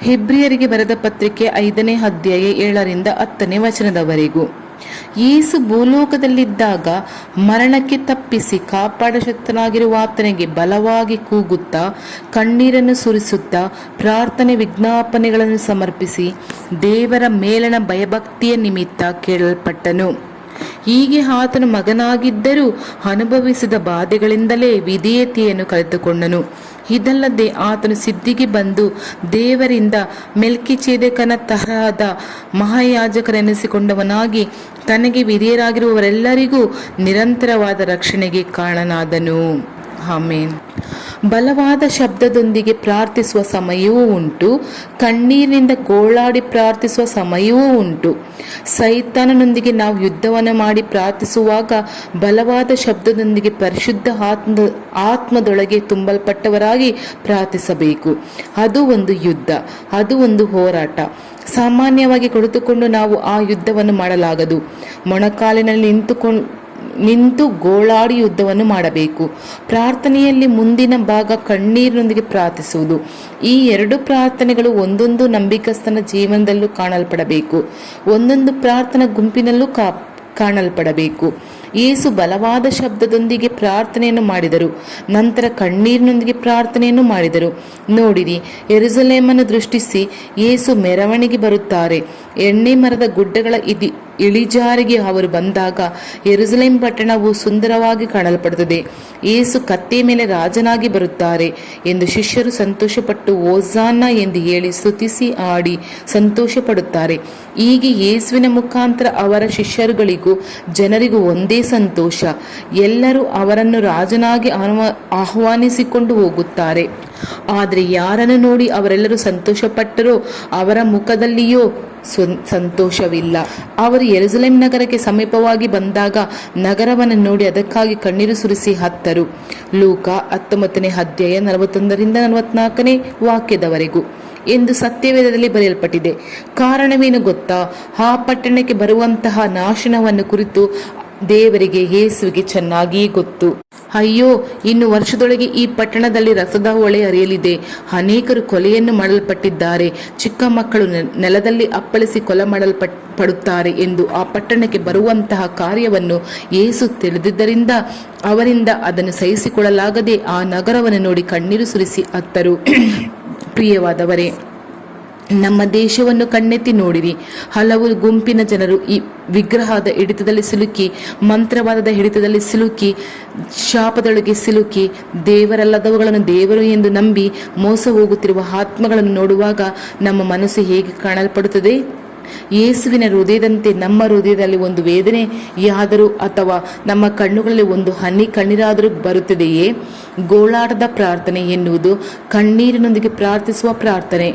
ಹೆಬ್ರಿಯರಿಗೆ ಬರೆದ ಪತ್ರಿಕೆ 5ನೇ ಅಧ್ಯಾಯ 7ರಿಂದ 10ನೇ ವಚನದವರೆಗೂ. ಯೇಸು ಭೂಲೋಕದಲ್ಲಿದ್ದಾಗ ಮರಣಕ್ಕೆ ತಪ್ಪಿಸಿ ಕಾಪಾಡಶಕ್ತನಾಗಿರುವ ಆತನಿಗೆ ಬಲವಾಗಿ ಕೂಗುತ್ತಾ, ಕಣ್ಣೀರನ್ನು ಸುರಿಸುತ್ತಾ, ಪ್ರಾರ್ಥನೆ ವಿಜ್ಞಾಪನೆಗಳನ್ನು ಸಮರ್ಪಿಸಿ ದೇವರ ಮೇಲಣ ಭಯಭಕ್ತಿಯ ನಿಮಿತ್ತ ಕೇಳಲ್ಪಟ್ಟನು. ಹೀಗೆ ಆತನು ಮಗನಾಗಿದ್ದರೂ ಅನುಭವಿಸಿದ ಬಾಧೆಗಳಿಂದಲೇ ವಿಧೇಯತೆಯನ್ನು ಕಲಿತುಕೊಂಡನು. ಇದಲ್ಲದೆ ಆತನು ಸಿದ್ಧಿಗೆ ಬಂದು ದೇವರಿಂದ ಮೆಲ್ಕಿಚೇದಕನ ತರಹದ ಮಹಾಯಾಜಕರೆನಿಸಿಕೊಂಡವನಾಗಿ ತನಗೆ ವಿಧೇಯರಾಗಿರುವವರೆಲ್ಲರಿಗೂ ನಿರಂತರವಾದ ರಕ್ಷಣೆಗೆ ಕಾರಣನಾದನು. ಆಮೇನ್. ಬಲವಾದ ಶಬ್ದದೊಂದಿಗೆ ಪ್ರಾರ್ಥಿಸುವ ಸಮಯವೂ ಉಂಟು, ಕಣ್ಣೀರಿನಿಂದ ಗೋಳಾಡಿ ಪ್ರಾರ್ಥಿಸುವ ಸಮಯವೂ ಉಂಟು. ಸೈತಾನನೊಂದಿಗೆ ನಾವು ಯುದ್ಧವನ್ನು ಮಾಡಿ ಪ್ರಾರ್ಥಿಸುವಾಗ ಬಲವಾದ ಶಬ್ದದೊಂದಿಗೆ ಪರಿಶುದ್ಧ ಆತ್ಮದೊಳಗೆ ತುಂಬಲ್ಪಟ್ಟವರಾಗಿ ಪ್ರಾರ್ಥಿಸಬೇಕು. ಅದು ಒಂದು ಯುದ್ಧ, ಅದು ಒಂದು ಹೋರಾಟ. ಸಾಮಾನ್ಯವಾಗಿ ಕುಳಿತುಕೊಂಡು ನಾವು ಆ ಯುದ್ಧವನ್ನು ಮಾಡಲಾಗದು. ಮೊಣಕಾಲಿನಲ್ಲಿ ನಿಂತು ಗೋಳಾಡಿ ಯುದ್ಧವನ್ನು ಮಾಡಬೇಕು. ಪ್ರಾರ್ಥನೆಯಲ್ಲಿ ಮುಂದಿನ ಭಾಗ ಕಣ್ಣೀರಿನೊಂದಿಗೆ ಪ್ರಾರ್ಥಿಸುವುದು. ಈ ಎರಡು ಪ್ರಾರ್ಥನೆಗಳು ಒಂದೊಂದು ನಂಬಿಕಸ್ಥನ ಜೀವನದಲ್ಲೂ ಕಾಣಲ್ಪಡಬೇಕು, ಒಂದೊಂದು ಪ್ರಾರ್ಥನಾ ಗುಂಪಿನಲ್ಲೂ ಕಾಣಲ್ಪಡಬೇಕು. ಯೇಸು ಬಲವಾದ ಶಬ್ದದೊಂದಿಗೆ ಪ್ರಾರ್ಥನೆಯನ್ನು ಮಾಡಿದರು, ನಂತರ ಕಣ್ಣೀರಿನೊಂದಿಗೆ ಪ್ರಾರ್ಥನೆಯನ್ನು ಮಾಡಿದರು. ನೋಡಿರಿ, ಯೆರೂಸಲೇಮನ್ನು ದೃಷ್ಟಿಸಿ ಯೇಸು ಮೆರವಣಿಗೆ ಬರುತ್ತಾರೆ. ಎಣ್ಣೆ ಮರದ ಗುಡ್ಡಗಳ ಇಳಿಜಾರಿಗೆ ಅವರು ಬಂದಾಗ ಯೆರೂಸಲೇಮ್ ಪಟ್ಟಣವು ಸುಂದರವಾಗಿ ಕಾಣಲ್ಪಡುತ್ತದೆ. ಯೇಸು ಕತ್ತೆಯ ಮೇಲೆ ರಾಜನಾಗಿ ಬರುತ್ತಾರೆ ಎಂದು ಶಿಷ್ಯರು ಸಂತೋಷಪಟ್ಟು ಓಜಾನ್ನ ಎಂದು ಹೇಳಿ ಸ್ತುತಿಸಿ ಆಡಿ ಸಂತೋಷ ಪಡುತ್ತಾರೆ. ಹೀಗೆ ಯೇಸುವಿನ ಮುಖಾಂತರ ಅವರ ಶಿಷ್ಯರುಗಳಿಗೂ ಜನರಿಗೂ ಒಂದೇ ಸಂತೋಷ. ಎಲ್ಲರೂ ಅವರನ್ನು ರಾಜನಾಗಿ ಆಹ್ವಾನಿಸಿಕೊಂಡು ಹೋಗುತ್ತಾರೆ. ಆದರೆ ಯಾರನ್ನು ನೋಡಿ ಅವರೆಲ್ಲರೂ ಸಂತೋಷಪಟ್ಟರೋ ಅವರ ಮುಖದಲ್ಲಿಯೋ ಸಂತೋಷವಿಲ್ಲ. ಅವರು ಯೆರೂಸಲೇಮ್ ನಗರಕ್ಕೆ ಸಮೀಪವಾಗಿ ಬಂದಾಗ ನಗರವನ್ನು ನೋಡಿ ಅದಕ್ಕಾಗಿ ಕಣ್ಣೀರು ಸುರಿಸಿ ಹತ್ತರು. ಲೂಕ 19ನೇ ಅಧ್ಯಾಯ 41ರಿಂದ 44ನೇ ವಾಕ್ಯದವರೆಗೂ ಎಂದು ಸತ್ಯವೇದದಲ್ಲಿ ಬರೆಯಲ್ಪಟ್ಟಿದೆ. ಕಾರಣವೇನು ಗೊತ್ತಾ? ಆ ಪಟ್ಟಣಕ್ಕೆ ಬರುವಂತಹ ನಾಶನವನ್ನು ಕುರಿತು ದೇವರಿಗೆ, ಯೇಸುವಿಗೆ ಚೆನ್ನಾಗಿ ಗೊತ್ತು. ಅಯ್ಯೋ, ಇನ್ನು ವರ್ಷದೊಳಗೆ ಈ ಪಟ್ಟಣದಲ್ಲಿ ರಕ್ತದ ಹೊಳೆ ಹರಿಯಲಿದೆ. ಅನೇಕರು ಕೊಲೆಯನ್ನು ಮಾಡಲ್ಪಟ್ಟಿದ್ದಾರೆ, ಚಿಕ್ಕ ಮಕ್ಕಳು ನೆಲದಲ್ಲಿ ಅಪ್ಪಳಿಸಿ ಕೊಲೆ ಮಾಡಲ್ಪಡುತ್ತಾರೆ ಎಂದು ಆ ಪಟ್ಟಣಕ್ಕೆ ಬರುವಂತಹ ಕಾರ್ಯವನ್ನು ಯೇಸು ತಿಳಿದಿದ್ದರಿಂದ ಅವರಿಂದ ಅದನ್ನು ಸಹಿಸಿಕೊಳ್ಳಲಾಗದೆ ಆ ನಗರವನ್ನು ನೋಡಿ ಕಣ್ಣೀರು ಸುರಿಸಿ ಅತ್ತರು. ಪ್ರಿಯವಾದವರೇ, ನಮ್ಮ ದೇಶವನ್ನು ಕಣ್ಣೆತ್ತಿ ನೋಡಿರಿ. ಹಲವು ಗುಂಪಿನ ಜನರು ಈ ವಿಗ್ರಹದ ಹಿಡಿತದಲ್ಲಿ ಸಿಲುಕಿ, ಮಂತ್ರವಾದದ ಹಿಡಿತದಲ್ಲಿ ಸಿಲುಕಿ, ಶಾಪದೊಳಗೆ ಸಿಲುಕಿ, ದೇವರಲ್ಲದವುಗಳನ್ನು ದೇವರು ಎಂದು ನಂಬಿ ಮೋಸ ಹೋಗುತ್ತಿರುವ ಆತ್ಮಗಳನ್ನು ನೋಡುವಾಗ ನಮ್ಮ ಮನಸ್ಸು ಹೇಗೆ ಕಾಣಲ್ಪಡುತ್ತದೆ? ಯೇಸುವಿನ ಹೃದಯದಂತೆ ನಮ್ಮ ಹೃದಯದಲ್ಲಿ ಒಂದು ವೇದನೆಯಾದರೂ ಅಥವಾ ನಮ್ಮ ಕಣ್ಣುಗಳಲ್ಲಿ ಒಂದು ಹನಿ ಕಣ್ಣೀರಾದರೂ ಬರುತ್ತದೆಯೇ? ಗೋಳಾಟದ ಪ್ರಾರ್ಥನೆ ಎನ್ನುವುದು ಕಣ್ಣೀರಿನೊಂದಿಗೆ ಪ್ರಾರ್ಥಿಸುವ ಪ್ರಾರ್ಥನೆ.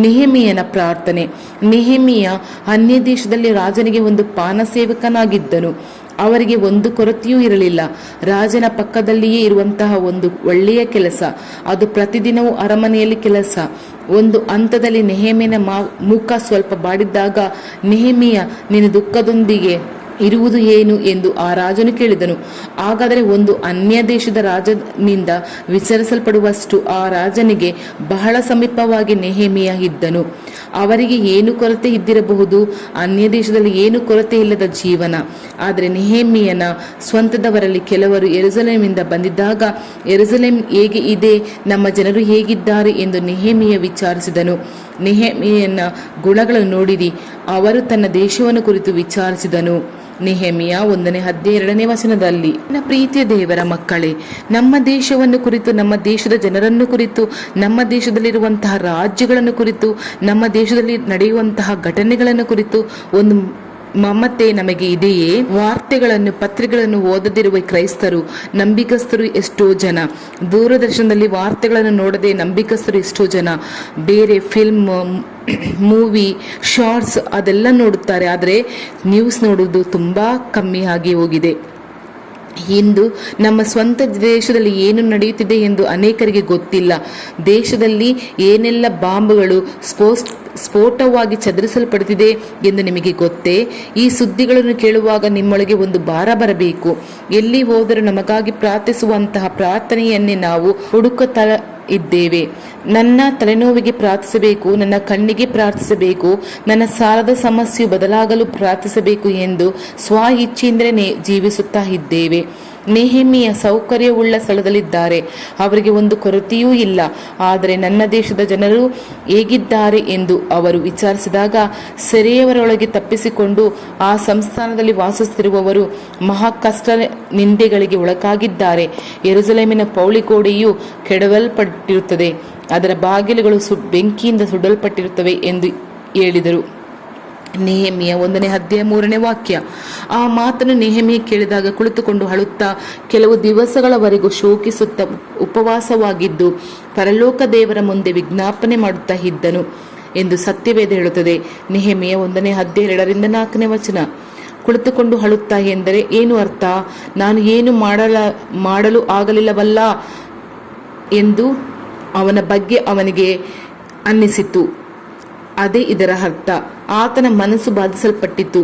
ನೆಹೆಮೀಯನ ಪ್ರಾರ್ಥನೆ. ನೆಹೆಮೀಯ ಅನ್ಯ ದೇಶದಲ್ಲಿ ರಾಜನಿಗೆ ಒಂದು ಪಾನಸೇವಕನಾಗಿದ್ದನು. ಅವರಿಗೆ ಒಂದು ಕೊರತೆಯೂ ಇರಲಿಲ್ಲ. ರಾಜನ ಪಕ್ಕದಲ್ಲಿಯೇ ಇರುವಂತಹ ಒಂದು ಒಳ್ಳೆಯ ಕೆಲಸ, ಅದು ಪ್ರತಿದಿನವೂ ಅರಮನೆಯಲ್ಲಿ ಕೆಲಸ. ಒಂದು ಹಂತದಲ್ಲಿ ನೆಹೆಮೀಯನ ಮುಖ ಸ್ವಲ್ಪ ಬಾಡಿದ್ದಾಗ, ನೆಹೆಮೀಯ, ನಿನ್ನ ದುಃಖದೊಂದಿಗೆ ಇರುವುದು ಏನು ಎಂದು ಆ ರಾಜನು ಕೇಳಿದನು. ಹಾಗಾದರೆ ಒಂದು ಅನ್ಯ ದೇಶದ ರಾಜನಿಂದ ವಿಚಾರಿಸಲ್ಪಡುವಷ್ಟು ಆ ರಾಜನಿಗೆ ಬಹಳ ಸಮೀಪವಾಗಿ ನೆಹೆಮೀಯ ಇದ್ದನು. ಅವರಿಗೆ ಏನು ಕೊರತೆ ಇದ್ದಿರಬಹುದು? ಅನ್ಯ ದೇಶದಲ್ಲಿ ಏನು ಕೊರತೆ ಇಲ್ಲದ ಜೀವನ. ಆದರೆ ನೆಹೆಮೀಯನ ಸ್ವಂತದವರಲ್ಲಿ ಕೆಲವರು ಯೆರೂಸಲೇಮಿಂದ ಬಂದಿದ್ದಾಗ, ಯೆರೂಸಲೇಮ್ ಹೇಗೆ ಇದೆ, ನಮ್ಮ ಜನರು ಹೇಗಿದ್ದಾರೆ ಎಂದು ನೆಹೆಮೀಯ ವಿಚಾರಿಸಿದನು. ನೆಹೆಮೀಯನ ಗುಣಗಳನ್ನು ನೋಡಿರಿ, ಅವರು ತನ್ನ ದೇಶವನ್ನು ಕುರಿತು ವಿಚಾರಿಸಿದನು. ನೆಹೆಮೀಯ 1ನೇ ಅಧ್ಯಾಯ 2ನೇ ವಚನದಲ್ಲಿ. ನನ್ನ ಪ್ರೀತಿಯ ದೇವರ ಮಕ್ಕಳೇ, ನಮ್ಮ ದೇಶವನ್ನು ಕುರಿತು, ನಮ್ಮ ದೇಶದ ಜನರನ್ನು ಕುರಿತು, ನಮ್ಮ ದೇಶದಲ್ಲಿರುವಂತಹ ರಾಜ್ಯಗಳನ್ನು ಕುರಿತು, ನಮ್ಮ ದೇಶದಲ್ಲಿ ನಡೆಯುವಂತಹ ಘಟನೆಗಳನ್ನು ಕುರಿತು ಒಂದು ಮಮತೆ ನಮಗೆ ಇದೆಯೇ? ವಾರ್ತೆಗಳನ್ನು, ಪತ್ರಿಕೆಗಳನ್ನು ಓದದಿರುವ ಕ್ರೈಸ್ತರು, ನಂಬಿಕಸ್ಥರು ಎಷ್ಟೋ ಜನ. ದೂರದರ್ಶನದಲ್ಲಿ ವಾರ್ತೆಗಳನ್ನು ನೋಡದೆ ನಂಬಿಕಸ್ಥರು ಎಷ್ಟೋ ಜನ. ಬೇರೆ ಫಿಲ್ಮ್, ಮೂವಿ, ಶಾರ್ಟ್ಸ್ ಅದೆಲ್ಲ ನೋಡುತ್ತಾರೆ, ಆದರೆ ನ್ಯೂಸ್ ನೋಡುವುದು ತುಂಬ ಕಮ್ಮಿ ಆಗಿ ಹೋಗಿದೆ. ಇಂದು ನಮ್ಮ ಸ್ವಂತ ದೇಶದಲ್ಲಿ ಏನು ನಡೆಯುತ್ತಿದೆ ಎಂದು ಅನೇಕರಿಗೆ ಗೊತ್ತಿಲ್ಲ. ದೇಶದಲ್ಲಿ ಏನೆಲ್ಲ ಬಾಂಬ್ಗಳು ಸ್ಫೋಟವಾಗಿ ಚದುರಿಸಲ್ಪಡುತ್ತಿದೆ ಎಂದು ನಿಮಗೆ ಗೊತ್ತೇ? ಈ ಸುದ್ದಿಗಳನ್ನು ಕೇಳುವಾಗ ನಿಮ್ಮೊಳಗೆ ಒಂದು ಭಾರ ಬರಬೇಕು. ಎಲ್ಲಿ ಹೋದರೂ ನಮಗಾಗಿ ಪ್ರಾರ್ಥಿಸುವಂತಹ ಪ್ರಾರ್ಥನೆಯನ್ನೇ ನಾವು ಇದ್ದೇವೆ. ನನ್ನ ತಲೆನೋವಿಗೆ ಪ್ರಾರ್ಥಿಸಬೇಕು, ನನ್ನ ಕಣ್ಣಿಗೆ ಪ್ರಾರ್ಥಿಸಬೇಕು, ನನ್ನ ಸಾಲದ ಸಮಸ್ಯೆಯು ಬದಲಾಗಲು ಪ್ರಾರ್ಥಿಸಬೇಕು ಎಂದು ಸ್ವ ಇಚ್ಛೆಯಿಂದಲೇ ಜೀವಿಸುತ್ತಾ ಇದ್ದೇವೆ. ನೆಹೆಮೀಯ ಸೌಕರ್ಯವುಳ್ಳ ಸ್ಥಳದಲ್ಲಿದ್ದಾರೆ, ಅವರಿಗೆ ಒಂದು ಕೊರತೆಯೂ ಇಲ್ಲ. ಆದರೆ ನನ್ನ ದೇಶದ ಜನರು ಹೇಗಿದ್ದಾರೆ ಎಂದು ಅವರು ವಿಚಾರಿಸಿದಾಗ ಸೆರೆಯವರೊಳಗೆ ತಪ್ಪಿಸಿಕೊಂಡು ಆ ಸಂಸ್ಥಾನದಲ್ಲಿ ವಾಸಿಸುತ್ತಿರುವವರು ಮಹಾ ಕಷ್ಟ ನಿಂದೆಗಳಿಗೆ ಒಳಗಾಗಿದ್ದಾರೆ. ಯೆರೂಸಲೇಮಿನ ಪೌಳಿಗೋಡೆಯು ಕೆಡವಲ್ಪಟ್ಟಿರುತ್ತದೆ, ಅದರ ಬಾಗಿಲುಗಳು ಬೆಂಕಿಯಿಂದ ಸುಡಲ್ಪಟ್ಟಿರುತ್ತವೆ ಎಂದು ಹೇಳಿದರು. ನೆಹೆಮೀಯ 1ನೇ ಅಧ್ಯಾಯ 3ನೇ ವಾಕ್ಯ. ಆ ಮಾತನ್ನು ನೆಹೆಮೀಯ ಕೇಳಿದಾಗ ಕುಳಿತುಕೊಂಡು ಅಳುತ್ತಾ ಕೆಲವು ದಿವಸಗಳವರೆಗೂ ಶೋಕಿಸುತ್ತಾ ಉಪವಾಸವಾಗಿದ್ದು ಪರಲೋಕ ದೇವರ ಮುಂದೆ ವಿಜ್ಞಾಪನೆ ಮಾಡುತ್ತಾ ಇದ್ದನು ಎಂದು ಸತ್ಯವೇದ ಹೇಳುತ್ತದೆ. ನೆಹೆಮೀಯ 1ನೇ ಅಧ್ಯಾಯ 2ರಿಂದ 4ನೇ ವಚನ. ಕುಳಿತುಕೊಂಡು ಅಳುತ್ತಾ ಎಂದರೆ ಏನು ಅರ್ಥ? ನಾನು ಏನು ಮಾಡಲು ಆಗಲಿಲ್ಲವಲ್ಲ ಎಂದು ಅವನ ಬಗ್ಗೆ ಅವನಿಗೆ ಅನ್ನಿಸಿತು. ಅದೇ ಇದರ ಅರ್ಥ. ಆತನ ಮನಸ್ಸು ಬಾಧಿಸಲ್ಪಟ್ಟಿತು.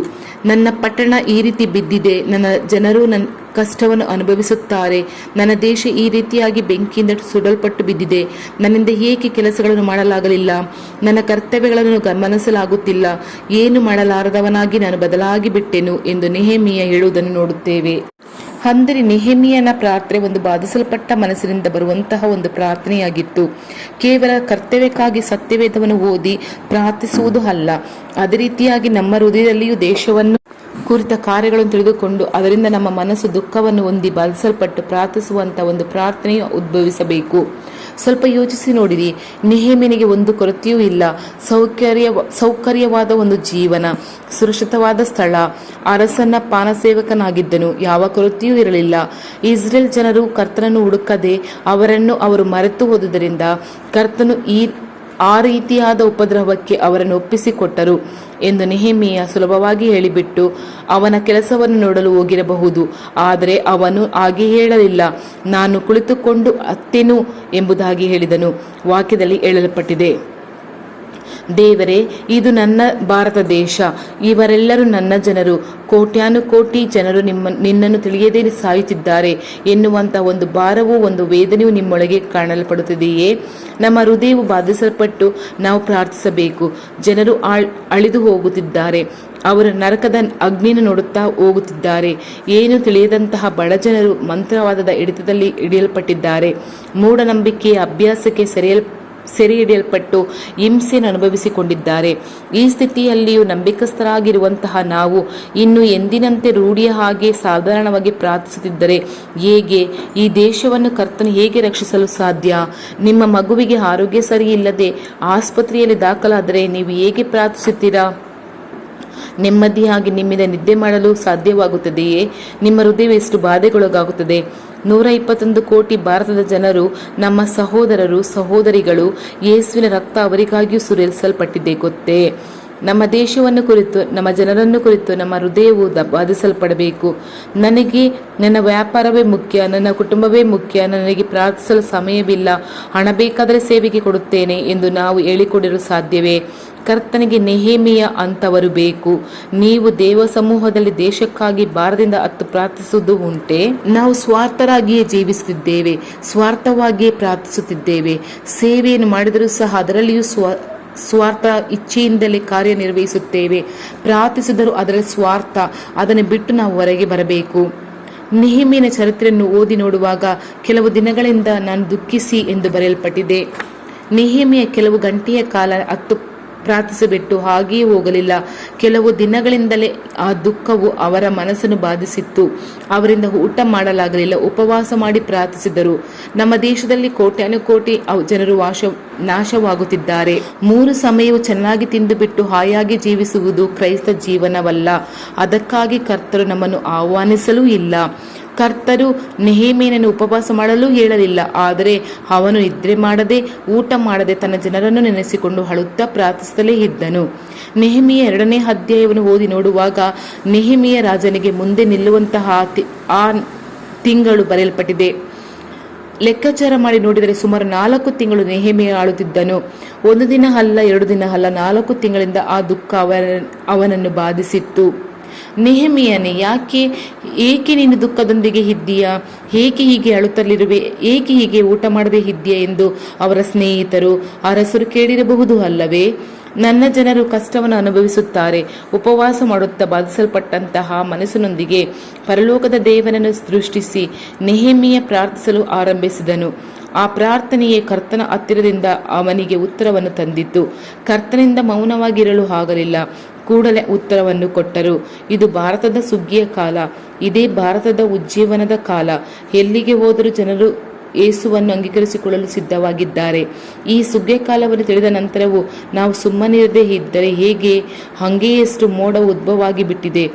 ನನ್ನ ಪಟ್ಟಣ ಈ ರೀತಿ ಬಿದ್ದಿದೆ, ನನ್ನ ಜನರು ನನ್ನ ಕಷ್ಟವನ್ನು ಅನುಭವಿಸುತ್ತಾರೆ, ನನ್ನ ದೇಶ ಈ ರೀತಿಯಾಗಿ ಬೆಂಕಿಯಿಂದ ಸುಡಲ್ಪಟ್ಟು ಬಿದ್ದಿದೆ. ನನ್ನಿಂದ ಏಕೆ ಕೆಲಸಗಳನ್ನು ಮಾಡಲಾಗಲಿಲ್ಲ? ನನ್ನ ಕರ್ತವ್ಯಗಳನ್ನು ಗಮನಿಸಲಾಗುತ್ತಿಲ್ಲ. ಏನು ಮಾಡಲಾರದವನಾಗಿ ನಾನು ಬದಲಾಗಿ ಬಿಟ್ಟೆನು ಎಂದು ನೆಹೆಮೀಯ ಹೇಳುವುದನ್ನು ನೋಡುತ್ತೇವೆ. ಅಂದರೆ ನೆಹೆಮೀಯನ ಪ್ರಾರ್ಥನೆ ಒಂದು ಬಾಧಿಸಲ್ಪಟ್ಟ ಮನಸ್ಸಿನಿಂದ ಬರುವಂತಹ ಒಂದು ಪ್ರಾರ್ಥನೆಯಾಗಿತ್ತು. ಕೇವಲ ಕರ್ತವ್ಯಕ್ಕಾಗಿ ಸತ್ಯವೇದವನ್ನು ಓದಿ ಪ್ರಾರ್ಥಿಸುವುದು ಅಲ್ಲ. ಅದೇ ರೀತಿಯಾಗಿ ನಮ್ಮ ಹೃದಯದಲ್ಲಿಯೂ ದೇಶವನ್ನು ಕುರಿತ ಕಾರ್ಯಗಳನ್ನು ತಿಳಿದುಕೊಂಡು ಅದರಿಂದ ನಮ್ಮ ಮನಸ್ಸು ದುಃಖವನ್ನು ಹೊಂದಿ ಬಾಧಿಸಲ್ಪಟ್ಟು ಪ್ರಾರ್ಥಿಸುವಂಥ ಒಂದು ಪ್ರಾರ್ಥನೆಯು ಉದ್ಭವಿಸಬೇಕು. ಸ್ವಲ್ಪ ಯೋಚಿಸಿ ನೋಡಿರಿ. ನೆಹೆಮೀಯನಿಗೆ ಒಂದು ಕೊರತೆಯೂ ಇಲ್ಲ. ಸೌಕರ್ಯವಾದ ಒಂದು ಜೀವನ, ಸುರಕ್ಷಿತವಾದ ಸ್ಥಳ, ಅರಸನ ಪಾನಸೇವಕನಾಗಿದ್ದನು. ಯಾವ ಕೊರತೆಯೂ ಇರಲಿಲ್ಲ. ಇಸ್ರೇಲ್ ಜನರು ಕರ್ತನನ್ನು ಹುಡುಕದೆ ಅವರನ್ನು ಅವರು ಮರೆತು ಹೋದುದರಿಂದ ಕರ್ತನು ಆ ರೀತಿಯಾದ ಉಪದ್ರವಕ್ಕೆ ಅವರನ್ನು ಒಪ್ಪಿಸಿಕೊಟ್ಟರು ಎಂದು ನೆಹೆಮೀಯ ಸುಲಭವಾಗಿ ಹೇಳಿಬಿಟ್ಟು ಅವನ ಕೆಲಸವನ್ನು ನೋಡಲು ಹೋಗಿರಬಹುದು. ಆದರೆ ಅವನು ಹಾಗೆ ಹೇಳಲಿಲ್ಲ. ನಾನು ಕುಳಿತುಕೊಂಡು ಅತ್ತೆನು ಎಂಬುದಾಗಿ ಹೇಳಿದನು. ವಾಕ್ಯದಲ್ಲಿ ಹೇಳಲ್ಪಟ್ಟಿದೆ, ದೇವರೇ, ಇದು ನನ್ನ ಭಾರತ ದೇಶ, ಇವರೆಲ್ಲರೂ ನನ್ನ ಜನರು, ಕೋಟ್ಯಾನುಕೋಟಿ ಜನರು ನಿನ್ನನ್ನು ತಿಳಿಯದೇ ಸಾಯುತ್ತಿದ್ದಾರೆ ಎನ್ನುವಂಥ ಒಂದು ಭಾರವೂ ಒಂದು ವೇದನೆಯೂ ನಿಮ್ಮೊಳಗೆ ಕಾಣಲ್ಪಡುತ್ತಿದೆಯೇ? ನಮ್ಮ ಹೃದಯವು ಬಾಧಿಸಲ್ಪಟ್ಟು ನಾವು ಪ್ರಾರ್ಥಿಸಬೇಕು. ಜನರು ಅಳಿದು ಹೋಗುತ್ತಿದ್ದಾರೆ, ಅವರು ನರಕದ ಅಗ್ನಿಯನ್ನು ನೋಡುತ್ತಾ ಹೋಗುತ್ತಿದ್ದಾರೆ. ಏನು ತಿಳಿಯದಂತಹ ಬಡ ಜನರು ಮಂತ್ರವಾದದ ಹಿಡಿತದಲ್ಲಿ ಹಿಡಿಯಲ್ಪಟ್ಟಿದ್ದಾರೆ. ಮೂಢನಂಬಿಕೆಯ ಅಭ್ಯಾಸಕ್ಕೆ ಸೆರೆ ಹಿಡಿಯಲ್ಪಟ್ಟು ಹಿಂಸೆಯನ್ನು ಅನುಭವಿಸಿಕೊಂಡಿದ್ದಾರೆ. ಈ ಸ್ಥಿತಿಯಲ್ಲಿಯೂ ನಂಬಿಕಸ್ಥರಾಗಿರುವಂತಹ ನಾವು ಇನ್ನು ಎಂದಿನಂತೆ ರೂಢಿಯ ಹಾಗೆ ಸಾಧಾರಣವಾಗಿ ಪ್ರಾರ್ಥಿಸುತ್ತಿದ್ದರೆ ಹೇಗೆ? ಈ ದೇಶವನ್ನು ಕರ್ತನು ಹೇಗೆ ರಕ್ಷಿಸಲು ಸಾಧ್ಯ? ನಿಮ್ಮ ಮಗುವಿಗೆ ಆರೋಗ್ಯ ಸರಿ ಇಲ್ಲದೆ ಆಸ್ಪತ್ರೆಯಲ್ಲಿ ದಾಖಲಾದರೆ ನೀವು ಹೇಗೆ ಪ್ರಾರ್ಥಿಸುತ್ತೀರಾ? ನೆಮ್ಮದಿಯಾಗಿ ನಿಮ್ಮಿಂದ ನಿದ್ದೆ ಮಾಡಲು ಸಾಧ್ಯವಾಗುತ್ತದೆಯೇ? ನಿಮ್ಮ ಹೃದಯ ಎಷ್ಟು ಬಾಧೆಗೊಳಗಾಗುತ್ತದೆ? 121 ಕೋಟಿ ಭಾರತದ ಜನರು ನಮ್ಮ ಸಹೋದರರು ಸಹೋದರಿಗಳು. ಯೇಸುವಿನ ರಕ್ತ ಅವರಿಗಾಗಿಯೂ ಸುರಿಸಲ್ಪಟ್ಟಿದೆ ಗೊತ್ತೇ? ನಮ್ಮ ದೇಶವನ್ನು ಕುರಿತು, ನಮ್ಮ ಜನರನ್ನು ಕುರಿತು ನಮ್ಮ ಹೃದಯವು ಬಾಧಿಸಲ್ಪಡಬೇಕು. ನನಗೆ ನನ್ನ ವ್ಯಾಪಾರವೇ ಮುಖ್ಯ, ನನ್ನ ಕುಟುಂಬವೇ ಮುಖ್ಯ, ನನಗೆ ಪ್ರಾರ್ಥಿಸಲು ಸಮಯವಿಲ್ಲ, ಹಣ ಬೇಕಾದರೆ ಸೇವೆಗೆ ಕೊಡುತ್ತೇನೆ ಎಂದು ನಾವು ಹೇಳಿಕೊಂಡಿರಲು ಸಾಧ್ಯವೇ? ಕರ್ತನಿಗೆ ನೆಹೆಮೀಯ ಅಂತವರು ಬೇಕು. ನೀವು ದೇವ ಸಮೂಹದಲ್ಲಿ ದೇಶಕ್ಕಾಗಿ ಭಾರದಿಂದ ಪ್ರಾರ್ಥಿಸುವುದು ಉಂಟೆ? ನಾವು ಸ್ವಾರ್ಥರಾಗಿಯೇ ಜೀವಿಸುತ್ತಿದ್ದೇವೆ, ಸ್ವಾರ್ಥವಾಗಿಯೇ ಪ್ರಾರ್ಥಿಸುತ್ತಿದ್ದೇವೆ. ಸೇವೆಯನ್ನು ಮಾಡಿದರೂ ಸಹ ಅದರಲ್ಲಿಯೂ ಸ್ವಾರ್ಥ ಇಚ್ಛೆಯಿಂದಲೇ ಕಾರ್ಯನಿರ್ವಹಿಸುತ್ತೇವೆ. ಪ್ರಾರ್ಥಿಸಿದರೂ ಅದರಲ್ಲಿ ಸ್ವಾರ್ಥ, ಅದನ್ನು ಬಿಟ್ಟು ನಾವು ಹೊರಗೆ ಬರಬೇಕು. ನೆಹೆಮೀಯನ ಚರಿತ್ರೆಯನ್ನು ಓದಿ ನೋಡುವಾಗ ಕೆಲವು ದಿನಗಳಿಂದ ನಾನು ದುಃಖಿಸಿ ಎಂದು ಬರೆಯಲ್ಪಟ್ಟಿದೆ. ನೆಹೆಮೀಯ ಕೆಲವು ಗಂಟೆಯ ಕಾಲ ಪ್ರಾರ್ಥಿಸಿಬಿಟ್ಟು ಹಾಗೆಯೇ ಹೋಗಲಿಲ್ಲ. ಕೆಲವು ದಿನಗಳಿಂದಲೇ ಆ ದುಃಖವು ಅವರ ಮನಸ್ಸನ್ನು ಬಾಧಿಸಿತ್ತು. ಅವರಿಂದ ಊಟ ಮಾಡಲಾಗಲಿಲ್ಲ. ಉಪವಾಸ ಮಾಡಿ ಪ್ರಾರ್ಥಿಸಿದರು. ನಮ್ಮ ದೇಶದಲ್ಲಿ ಕೋಟ್ಯಾನುಕೋಟಿ ಜನರು ನಾಶವಾಗುತ್ತಿದ್ದಾರೆ. 3 ಸಮಯವೂ ಚೆನ್ನಾಗಿ ತಿಂದುಬಿಟ್ಟು ಹಾಯಾಗಿ ಜೀವಿಸುವುದು ಕ್ರೈಸ್ತ ಜೀವನವಲ್ಲ. ಅದಕ್ಕಾಗಿ ಕರ್ತರು ನಮ್ಮನ್ನು ಆಹ್ವಾನಿಸಲೂ ಇಲ್ಲ. ಕರ್ತರು ನೆಹೆಮೀಯನನ್ನು ಉಪವಾಸ ಮಾಡಲು ಹೇಳಲಿಲ್ಲ. ಆದರೆ ಅವನು ನಿದ್ರೆ ಮಾಡದೆ ಊಟ ಮಾಡದೆ ತನ್ನ ಜನರನ್ನು ನೆನೆಸಿಕೊಂಡು ಅಳುತ್ತಾ ಪ್ರಾರ್ಥಿಸಲೇ ಇದ್ದನು. ನೆಹೆಮೀಯ 2ನೇ ಅಧ್ಯಾಯವನ್ನು ಓದಿ ನೋಡುವಾಗ ನೆಹೆಮೀಯ ರಾಜನಿಗೆ ಮುಂದೆ ನಿಲ್ಲುವಂತಹ ಆ ತಿಂಗಳು ಬರೆಯಲ್ಪಟ್ಟಿದೆ. ಲೆಕ್ಕಾಚಾರ ಮಾಡಿ ನೋಡಿದರೆ ಸುಮಾರು 4 ತಿಂಗಳು ನೆಹೆಮೀಯ ಆಳುತ್ತಿದ್ದನು. 1 ದಿನ ಅಲ್ಲ, 2 ದಿನ ಅಲ್ಲ, 4 ತಿಂಗಳಿಂದ ಆ ದುಃಖ ಅವನನ್ನು ಬಾಧಿಸಿತ್ತು. ನೆಹೆಮೀಯನೇ, ಏಕೆ ನೀನು ದುಃಖದೊಂದಿಗೆ ಇದ್ದೀಯಾ? ಏಕೆ ಹೀಗೆ ಅಳುತ್ತಲಿರುವೆ? ಏಕೆ ಹೀಗೆ ಊಟ ಮಾಡದೆ ಇದ್ದೀಯಾ ಎಂದು ಅವರ ಸ್ನೇಹಿತರು ಅರಸರು ಕೇಳಿರಬಹುದು ಅಲ್ಲವೇ? ನನ್ನ ಜನರು ಕಷ್ಟವನ್ನು ಅನುಭವಿಸುತ್ತಾರೆ. ಉಪವಾಸ ಮಾಡುತ್ತಾ ಬಾಧಿಸಲ್ಪಟ್ಟಂತಹ ಮನಸ್ಸಿನೊಂದಿಗೆ ಪರಲೋಕದ ದೇವನನ್ನು ದೃಷ್ಟಿಸಿ ನೆಹೆಮೀಯ ಪ್ರಾರ್ಥಿಸಲು ಆರಂಭಿಸಿದನು. ಆ ಪ್ರಾರ್ಥನೆಯೇ ಕರ್ತನ ಹತ್ತಿರದಿಂದ ಅವನಿಗೆ ಉತ್ತರವನ್ನು ತಂದಿತ್ತು. ಕರ್ತನಿಂದ ಮೌನವಾಗಿರಲು ಆಗಲಿಲ್ಲ. ಕೂಡಲೇ ಉತ್ತರವನ್ನು ಕೊಟ್ಟರು. ಇದು ಭಾರತದ ಸುಗ್ಗಿಯ ಕಾಲ. ಇದೇ ಭಾರತದ ಉಜ್ಜೀವನದ ಕಾಲ. ಎಲ್ಲಿಗೆ ಹೋದರೂ ಜನರು ಯೇಸುವನ್ನು ಅಂಗೀಕರಿಸಿಕೊಳ್ಳಲು ಸಿದ್ಧವಾಗಿದ್ದಾರೆ. ಈ ಸುಗ್ಗಿಯ ಕಾಲವನ್ನು ತಿಳಿದ ನಂತರವೂ ನಾವು ಸುಮ್ಮನಿರದೇ ಇದ್ದರೆ ಹೇಗೆ? ಹಂಗೆಯಷ್ಟು ಮೋಡ ಉದ್ಭವವಾಗಿ ಬಿಟ್ಟಿದೆ.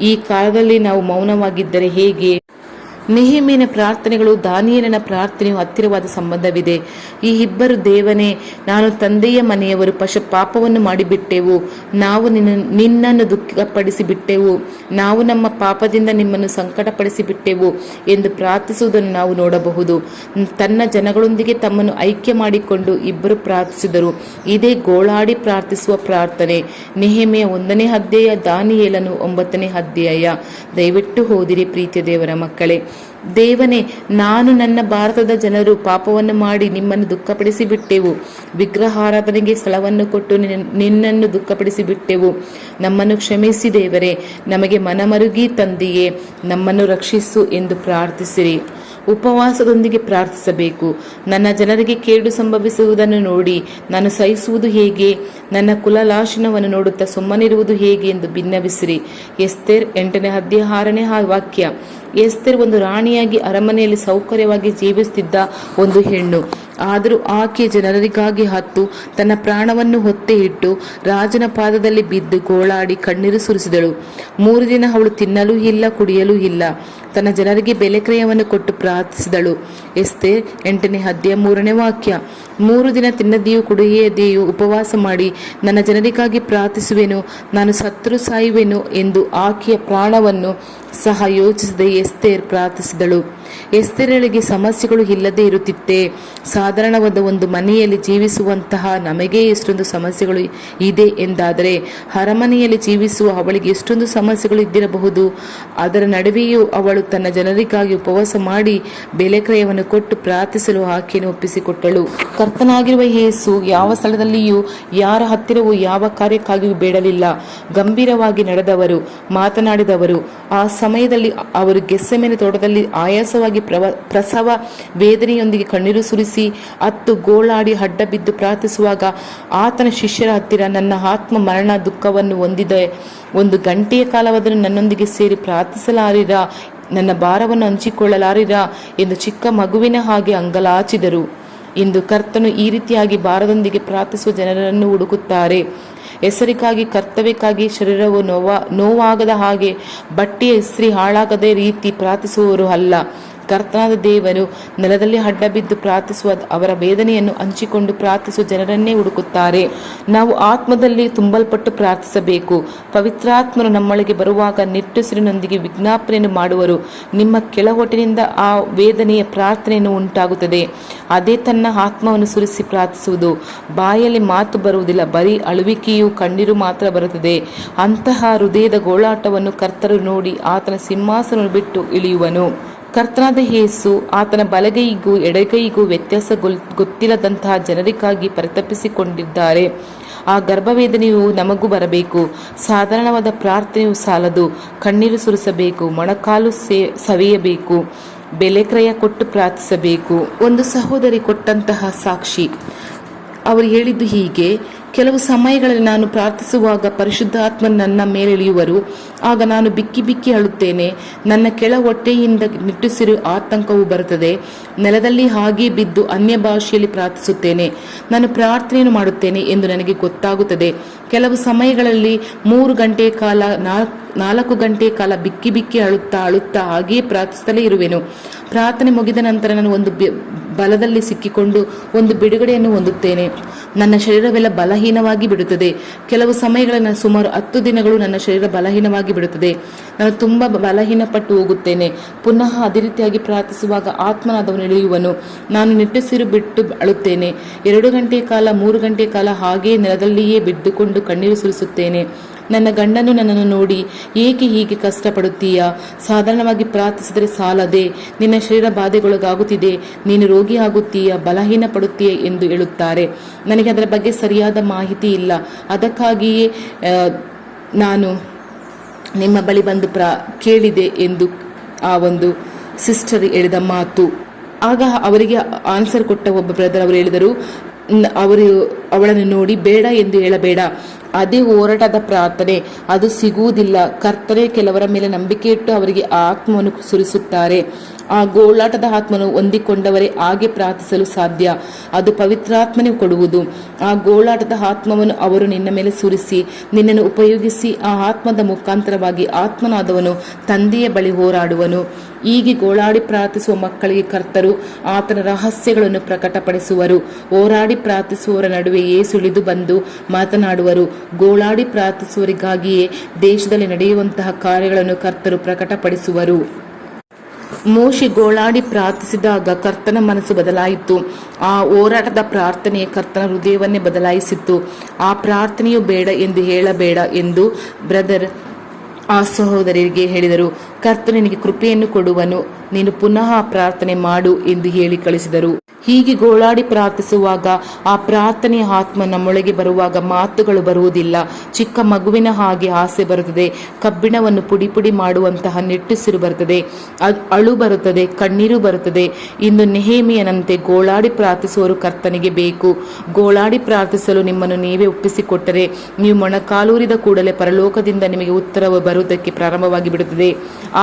ಈ ಕಾಲದಲ್ಲಿ ನಾವು ಮೌನವಾಗಿದ್ದರೆ ಹೇಗೆ? ನೆಹೆಮೀಯನ ಪ್ರಾರ್ಥನೆಗಳು ದಾನಿಯೇಲನ ಪ್ರಾರ್ಥನೆಯು ಹತ್ತಿರವಾದ ಸಂಬಂಧವಿದೆ. ಈ ಇಬ್ಬರು, ದೇವನೇ, ನಾನು ತಂದೆಯ ಮನೆಯವರು ಪಾಪವನ್ನು ಮಾಡಿಬಿಟ್ಟೆವು, ನಾವು ನಿನ್ನನ್ನು ದುಃಖಪಡಿಸಿ ಬಿಟ್ಟೆವು, ನಾವು ನಮ್ಮ ಪಾಪದಿಂದ ನಿಮ್ಮನ್ನು ಸಂಕಟಪಡಿಸಿ ಬಿಟ್ಟೆವು ಎಂದು ಪ್ರಾರ್ಥಿಸುವುದನ್ನು ನಾವು ನೋಡಬಹುದು. ತನ್ನ ಜನಗಳೊಂದಿಗೆ ತಮ್ಮನ್ನು ಐಕ್ಯ ಮಾಡಿಕೊಂಡು ಇಬ್ಬರು ಪ್ರಾರ್ಥಿಸಿದರು. ಇದೇ ಗೋಳಾಡಿ ಪ್ರಾರ್ಥಿಸುವ ಪ್ರಾರ್ಥನೆ. ನೆಹೆಮೀಯ 1ನೇ ಅಧ್ಯಾಯ, ದಾನಿಯೇಲನು 9ನೇ ಅಧ್ಯಾಯ. ದಯವಿಟ್ಟು ಓದಿರಿ ಪ್ರೀತಿಯ ದೇವರ ಮಕ್ಕಳೇ. ದೇವನೇ, ನಾನು ನನ್ನ ಭಾರತದ ಜನರು ಪಾಪವನ್ನು ಮಾಡಿ ನಿಮ್ಮನ್ನು ದುಃಖಪಡಿಸಿ ಬಿಟ್ಟೆವು, ವಿಗ್ರಹಾರಾಧನೆಗೆ ಸ್ಥಳವನ್ನು ಕೊಟ್ಟು ನಿನ್ನನ್ನು ದುಃಖಪಡಿಸಿ ಬಿಟ್ಟೆವು. ನಮ್ಮನ್ನು ಕ್ಷಮಿಸಿ ದೇವರೇ, ನಮಗೆ ಮನಮರುಗಿ ತಂದೆಯೇ, ನಮ್ಮನ್ನು ರಕ್ಷಿಸು ಎಂದು ಪ್ರಾರ್ಥಿಸಿರಿ. ಉಪವಾಸದೊಂದಿಗೆ ಪ್ರಾರ್ಥಿಸಬೇಕು. ನನ್ನ ಜನರಿಗೆ ಕೇಡು ಸಂಭವಿಸುವುದನ್ನು ನೋಡಿ ನಾನು ಸಹಿಸುವುದು ಹೇಗೆ? ನನ್ನ ಕುಲಲಾಶನವನ್ನು ನೋಡುತ್ತಾ ಸುಮ್ಮನಿರುವುದು ಹೇಗೆ ಎಂದು ಭಿನ್ನವಿಸಿರಿ. ಎಸ್ತೇರ್ 8ನೇ ಅಧ್ಯಾಯ 6ನೇ ವಾಕ್ಯ. ಎಸ್ತೇರ್ ಒಂದು ರಾಣಿಯಾಗಿ ಅರಮನೆಯಲ್ಲಿ ಸೌಕರ್ಯವಾಗಿ ಜೀವಿಸುತ್ತಿದ್ದ ಒಂದು ಹೆಣ್ಣು. ಆದರೂ ಆಕೆ ಜನರಿಗಾಗಿ ಹತ್ತು ತನ್ನ ಪ್ರಾಣವನ್ನು ಹೊತ್ತೆ ಇಟ್ಟು ರಾಜನ ಪಾದದಲ್ಲಿ ಬಿದ್ದು ಗೋಳಾಡಿ ಕಣ್ಣೀರು ಸುರಿಸಿದಳು. 3 ದಿನ ಅವಳು ತಿನ್ನಲೂ ಇಲ್ಲ, ಕುಡಿಯಲೂ ಇಲ್ಲ. ತನ್ನ ಜನರಿಗೆ ಬೆಲೆ ಕ್ರಯವನ್ನು ಕೊಟ್ಟು ಪ್ರಾರ್ಥಿಸಿದಳು. ಎಸ್ತೇರ್ 8ನೇ ಅಧ್ಯಾಯ 3ನೇ ವಾಕ್ಯ. 3 ದಿನ ತಿನ್ನದೆಯೂ ಕುಡಿಯದೆಯೂ ಉಪವಾಸ ಮಾಡಿ ನನ್ನ ಜನರಿಗಾಗಿ ಪ್ರಾರ್ಥಿಸುವೆನು, ನಾನು ಸತ್ತರೂ ಸಾಯುವೆನು ಎಂದು ಆಕೆಯ ಪ್ರಾಣವನ್ನು ಸಹ ಯೋಚಿಸದೆ ಎಸ್ತೇರ್ ಪ್ರಾರ್ಥಿಸಿದಳು. ಎಸ್ತೇರಳಿಗೆ ಸಮಸ್ಯೆಗಳು ಇಲ್ಲದೆ ಇರುತ್ತಿತ್ತೆ. ಸಾಧಾರಣವಾದ ಒಂದು ಮನೆಯಲ್ಲಿ ಜೀವಿಸುವಂತಹ ನಮಗೆ ಎಷ್ಟೊಂದು ಸಮಸ್ಯೆಗಳು ಇದೆ ಎಂದಾದರೆ ಅರಮನೆಯಲ್ಲಿ ಜೀವಿಸುವ ಅವಳಿಗೆ ಎಷ್ಟೊಂದು ಸಮಸ್ಯೆಗಳು ಇದ್ದಿರಬಹುದು. ಅದರ ನಡುವೆಯೂ ಅವಳು ತನ್ನ ಜನರಿಗಾಗಿ ಉಪವಾಸ ಮಾಡಿ ಬೆಲೆ ಕ್ರಯವನ್ನು ಕೊಟ್ಟು ಪ್ರಾರ್ಥಿಸಲು ಆಕೆಯನ್ನು ಒಪ್ಪಿಸಿಕೊಟ್ಟಳು. ಕರ್ತನಾಗಿರುವ ಯೇಸು ಯಾವ ಸ್ಥಳದಲ್ಲಿಯೂ ಯಾರ ಹತ್ತಿರವೂ ಯಾವ ಕಾರ್ಯಕ್ಕಾಗಿಯೂ ಬೇಡಲಿಲ್ಲ. ಗಂಭೀರವಾಗಿ ನಡೆದವರು, ಮಾತನಾಡಿದವರು. ಆ ಸಮಯದಲ್ಲಿ ಅವರು ಗೆತ್ಸೆಮನೆ ತೋಟದಲ್ಲಿ ಆಯಾಸವಾಗಿ ಪ್ರಸವ ವೇದನೆಯೊಂದಿಗೆ ಕಣ್ಣೀರು ಸುರಿಸಿ ಅತ್ತು ಗೋಳಾಡಿ ಅಡ್ಡ ಬಿದ್ದು ಪ್ರಾರ್ಥಿಸುವಾಗ ಆತನ ಶಿಷ್ಯರ ಹತ್ತಿರ, ನನ್ನ ಆತ್ಮ ಮರಣ ದುಃಖವನ್ನು ಹೊಂದಿದೆ, 1 ಗಂಟೆಯ ಕಾಲವಾದರೂ ನನ್ನೊಂದಿಗೆ ಸೇರಿ ಪ್ರಾರ್ಥಿಸಲಾರಿರಾ, ನನ್ನ ಭಾರವನ್ನು ಹಂಚಿಕೊಳ್ಳಲಾರಿರಾ ಎಂದು ಚಿಕ್ಕ ಮಗುವಿನ ಹಾಗೆ ಅಂಗಲಾಚಿದರು. ಇಂದು ಕರ್ತನು ಈ ರೀತಿಯಾಗಿ ಭಾರದೊಂದಿಗೆ ಪ್ರಾರ್ಥಿಸುವ ಜನರನ್ನು ಹುಡುಕುತ್ತಾರೆ. ಹೆಸರಿಗಾಗಿ, ಕರ್ತವ್ಯಕ್ಕಾಗಿ ಶರೀರವು ನೋವಾಗದ ಹಾಗೆ, ಬಟ್ಟೆಯ ಇಸ್ತ್ರಿ ಹಾಳಾಗದ ರೀತಿ ಪ್ರಾರ್ಥಿಸುವವರು ಅಲ್ಲ. ಕರ್ತನಾದ ದೇವರು ನೆಲದಲ್ಲಿ ಅಡ್ಡ ಬಿದ್ದು ಪ್ರಾರ್ಥಿಸುವ, ಅವರ ವೇದನೆಯನ್ನು ಹಂಚಿಕೊಂಡು ಪ್ರಾರ್ಥಿಸುವ ಜನರನ್ನೇ ಹುಡುಕುತ್ತಾರೆ. ನಾವು ಆತ್ಮದಲ್ಲಿ ತುಂಬಲ್ಪಟ್ಟು ಪ್ರಾರ್ಥಿಸಬೇಕು. ಪವಿತ್ರಾತ್ಮರು ನಮ್ಮೊಳಗೆ ಬರುವಾಗ ನಿಟ್ಟುಸಿರಿನೊಂದಿಗೆ ವಿಜ್ಞಾಪನೆಯನ್ನು ಮಾಡುವರು. ನಿಮ್ಮ ಕೆಳಹೊಟ್ಟಿನಿಂದ ಆ ವೇದನೆಯ ಪ್ರಾರ್ಥನೆಯನ್ನು ಉಂಟಾಗುತ್ತದೆ. ಅದೇ ತನ್ನ ಆತ್ಮವನ್ನು ಸುರಿಸಿ ಪ್ರಾರ್ಥಿಸುವುದು. ಬಾಯಲ್ಲಿ ಮಾತು ಬರುವುದಿಲ್ಲ, ಬರೀ ಅಳುವಿಕೆಯೂ ಕಣ್ಣೀರು ಮಾತ್ರ ಬರುತ್ತದೆ. ಅಂತಹ ಹೃದಯದ ಗೋಳಾಟವನ್ನು ಕರ್ತರು ನೋಡಿ ಆತನ ಸಿಂಹಾಸನವನ್ನು ಬಿಟ್ಟು ಇಳಿಯುವನು. ಕರ್ತನಾದ ಯೇಸು ಆತನ ಬಲಗೈಗೂ ಎಡಗೈಗೂ ವ್ಯತ್ಯಾಸ ಗೊತ್ತಿಲ್ಲದಂತಹ ಜನರಿಗಾಗಿ ಪರಿತಪಿಸಿಕೊಂಡಿದ್ದಾರೆ. ಆ ಗರ್ಭವೇದನೆಯು ನಮಗೂ ಬರಬೇಕು. ಸಾಧಾರಣವಾದ ಪ್ರಾರ್ಥನೆಯು ಸಾಲದು. ಕಣ್ಣೀರು ಸುರಿಸಬೇಕು, ಮೊಣಕಾಲು ಸವೆಯಬೇಕು, ಬೆಲೆ ಕ್ರಯ ಕೊಟ್ಟು ಪ್ರಾರ್ಥಿಸಬೇಕು. ಒಂದು ಸಹೋದರಿ ಕೊಟ್ಟಂತಹ ಸಾಕ್ಷಿ. ಅವರು ಹೇಳಿದ್ದು ಹೀಗೆ: ಕೆಲವು ಸಮಯಗಳಲ್ಲಿ ನಾನು ಪ್ರಾರ್ಥಿಸುವಾಗ ಪರಿಶುದ್ಧಾತ್ಮ ನನ್ನ ಮೇಲಿಳಿಯುವರು. ಆಗ ನಾನು ಬಿಕ್ಕಿ ಬಿಕ್ಕಿ ಅಳುತ್ತೇನೆ. ನನ್ನ ಕೆಳ ಹೊಟ್ಟೆಯಿಂದ ನಿಟ್ಟುಸಿರು ಆತಂಕವು ಬರುತ್ತದೆ. ನೆಲದಲ್ಲಿ ಹಾಗೆ ಬಿದ್ದು ಅನ್ಯ ಭಾಷೆಯಲ್ಲಿ ಪ್ರಾರ್ಥಿಸುತ್ತೇನೆ. ನಾನು ಪ್ರಾರ್ಥನೆಯನ್ನು ಮಾಡುತ್ತೇನೆ ಎಂದು ನನಗೆ ಗೊತ್ತಾಗುತ್ತದೆ. ಕೆಲವು ಸಮಯಗಳಲ್ಲಿ 3 ಗಂಟೆಯ ಕಾಲ, 4 ಗಂಟೆಯ ಕಾಲ ಬಿಕ್ಕಿ ಬಿಕ್ಕಿ ಅಳುತ್ತಾ ಹಾಗೆಯೇ ಪ್ರಾರ್ಥಿಸುತ್ತಲೇ ಇರುವೆನು. ಪ್ರಾರ್ಥನೆ ಮುಗಿದ ನಂತರ ನಾನು ಒಂದು ಬಲದಲ್ಲಿ ಸಿಕ್ಕಿಕೊಂಡು ಒಂದು ಬಿಡುಗಡೆಯನ್ನು ಹೊಂದುತ್ತೇನೆ. ನನ್ನ ಶರೀರವೆಲ್ಲ ಬಲಹೀನವಾಗಿ ಬಿಡುತ್ತದೆ. ಕೆಲವು ಸಮಯಗಳಲ್ಲಿ ಸುಮಾರು 10 ದಿನಗಳು ನನ್ನ ಶರೀರ ಬಲಹೀನವಾಗಿ ಬಿಡುತ್ತದೆ. ನಾನು ತುಂಬ ಬಲಹೀನಪಟ್ಟು ಹೋಗುತ್ತೇನೆ. ಪುನಃ ಅದೇ ರೀತಿಯಾಗಿ ಪ್ರಾರ್ಥಿಸುವಾಗ ಆತ್ಮನಾದವನು ಇಳಿಯುವನು. ನಾನು ನಿಟ್ಟುಸಿರು ಬಿಟ್ಟು ಅಳುತ್ತೇನೆ. 2 ಗಂಟೆಯ ಕಾಲ, 3 ಗಂಟೆಯ ಕಾಲ ಹಾಗೆಯೇ ನೆಲದಲ್ಲಿಯೇ ಬಿದ್ದುಕೊಂಡು ಕಣ್ಣೀರು ಸುರಿಸುತ್ತೇನೆ. ನನ್ನ ಗಂಡನು ನನ್ನನ್ನು ನೋಡಿ ಏಕೆ ಹೀಗೆ ಕಷ್ಟಪಡುತ್ತೀಯಾ? ಸಾಧಾರಣವಾಗಿ ಪ್ರಾರ್ಥಿಸಿದರೆ ಸಾಲದೆ ನಿನ್ನ ಶರೀರ ಬಾಧೆಗೊಳಗಾಗುತ್ತಿದೆ, ನೀನು ರೋಗಿಯಾಗುತ್ತೀಯಾ, ಬಲಹೀನ ಪಡುತ್ತೀಯ ಎಂದು ಹೇಳುತ್ತಾರೆ. ನನಗೆ ಅದರ ಬಗ್ಗೆ ಸರಿಯಾದ ಮಾಹಿತಿ ಇಲ್ಲ. ಅದಕ್ಕಾಗಿಯೇ ನಾನು ನಿಮ್ಮ ಬಳಿ ಬಂದು ಕೇಳಿದೆ ಎಂದು ಆ ಒಂದು ಸಿಸ್ಟರ್ ಹೇಳಿದ ಮಾತು. ಆಗ ಅವರಿಗೆ ಆನ್ಸರ್ ಕೊಟ್ಟ ಒಬ್ಬ ಬ್ರದರ್ ಅವರು ಹೇಳಿದರು, ಅವಳನ್ನು ನೋಡಿ ಬೇಡ ಎಂದು ಹೇಳಬೇಡ, ಅದೇ ಹೋರಾಟದ ಪ್ರಾರ್ಥನೆ, ಅದು ಸಿಗುವುದಿಲ್ಲ. ಕರ್ತನೆ ಕೆಲವರ ಮೇಲೆ ನಂಬಿಕೆ ಇಟ್ಟು ಅವರಿಗೆ ಆ ಆತ್ಮವನ್ನು ಸುರಿಸುತ್ತಾರೆ. ಆ ಗೋಳಾಟದ ಆತ್ಮನು ಹೊಂದಿಕೊಂಡವರೇ ಹಾಗೆ ಪ್ರಾರ್ಥಿಸಲು ಸಾಧ್ಯ. ಅದು ಪವಿತ್ರಾತ್ಮನೇ ಕೊಡುವುದು. ಆ ಗೋಳಾಟದ ಆತ್ಮವನ್ನು ಅವರು ನಿನ್ನ ಮೇಲೆ ಸುರಿಸಿ ನಿನ್ನನ್ನು ಉಪಯೋಗಿಸಿ ಆ ಆತ್ಮದ ಮುಖಾಂತರವಾಗಿ ಆತ್ಮನಾದವನು ತಂದೆಯ ಬಳಿ ಹೋರಾಡುವನು. ಹೀಗೆ ಗೋಳಾಡಿ ಪ್ರಾರ್ಥಿಸುವ ಮಕ್ಕಳಿಗೆ ಕರ್ತರು ಆತನ ರಹಸ್ಯಗಳನ್ನು ಪ್ರಕಟಪಡಿಸುವರು. ಹೋರಾಡಿ ಪ್ರಾರ್ಥಿಸುವವರ ನಡುವೆ ಯೇಸು ಇಳಿದು ಬಂದು ಮಾತನಾಡುವರು. ಗೋಳಾಡಿ ಪ್ರಾರ್ಥಿಸುವವರಿಗಾಗಿಯೇ ದೇಶದಲ್ಲಿ ನಡೆಯುವಂತಹ ಕಾರ್ಯಗಳನ್ನು ಕರ್ತರು ಪ್ರಕಟಪಡಿಸುವರು. ಮೋಶೆ ಗೋಳಾಡಿ ಪ್ರಾರ್ಥಿಸಿದಾಗ ಕರ್ತನ ಮನಸ್ಸು ಬದಲಾಯಿತು. ಆ ಹೋರಾಟದ ಪ್ರಾರ್ಥನೆಯ ಕರ್ತನ ಹೃದಯವನ್ನೇ ಬದಲಾಯಿಸಿತ್ತು. ಆ ಪ್ರಾರ್ಥನೆಯು ಬೇಡ ಎಂದು ಹೇಳಬೇಡ ಎಂದು ಬ್ರದರ್ ಆ ಸಹೋದರಿಗೆ ಹೇಳಿದರು. ಕರ್ತನು ನಿನಗೆ ಕೃಪೆಯನ್ನು ಕೊಡುವನು, ನೀನು ಪುನಃ ಪ್ರಾರ್ಥನೆ ಮಾಡು ಎಂದು ಹೇಳಿ ಕಳಿಸಿದರು. ಹೀಗೆ ಗೋಳಾಡಿ ಪ್ರಾರ್ಥಿಸುವಾಗ ಆ ಪ್ರಾರ್ಥನೆಯ ಆತ್ಮ ನಮ್ಮೊಳಗೆ ಬರುವಾಗ ಮಾತುಗಳು ಬರುವುದಿಲ್ಲ. ಚಿಕ್ಕ ಮಗುವಿನ ಹಾಗೆ ಆಸೆ ಬರುತ್ತದೆ. ಕಬ್ಬಿಣವನ್ನು ಪುಡಿ ಪುಡಿ ಮಾಡುವಂತಹ ನಿಟ್ಟುಸಿರು ಬರುತ್ತದೆ, ಅಳು ಬರುತ್ತದೆ, ಕಣ್ಣೀರು ಬರುತ್ತದೆ. ಇಂದು ನೆಹೆಮೀಯನಂತೆ ಗೋಳಾಡಿ ಪ್ರಾರ್ಥಿಸುವವರು ಕರ್ತನಿಗೆ ಬೇಕು. ಗೋಳಾಡಿ ಪ್ರಾರ್ಥಿಸಲು ನಿಮ್ಮನ್ನು ನೀವೇ ಒಪ್ಪಿಸಿಕೊಟ್ಟರೆ ನೀವು ಮೊಣಕಾಲೂರಿದ ಕೂಡಲೇ ಪರಲೋಕದಿಂದ ನಿಮಗೆ ಉತ್ತರವು ಬರುವುದಕ್ಕೆ ಪ್ರಾರಂಭವಾಗಿ ಬಿಡುತ್ತದೆ.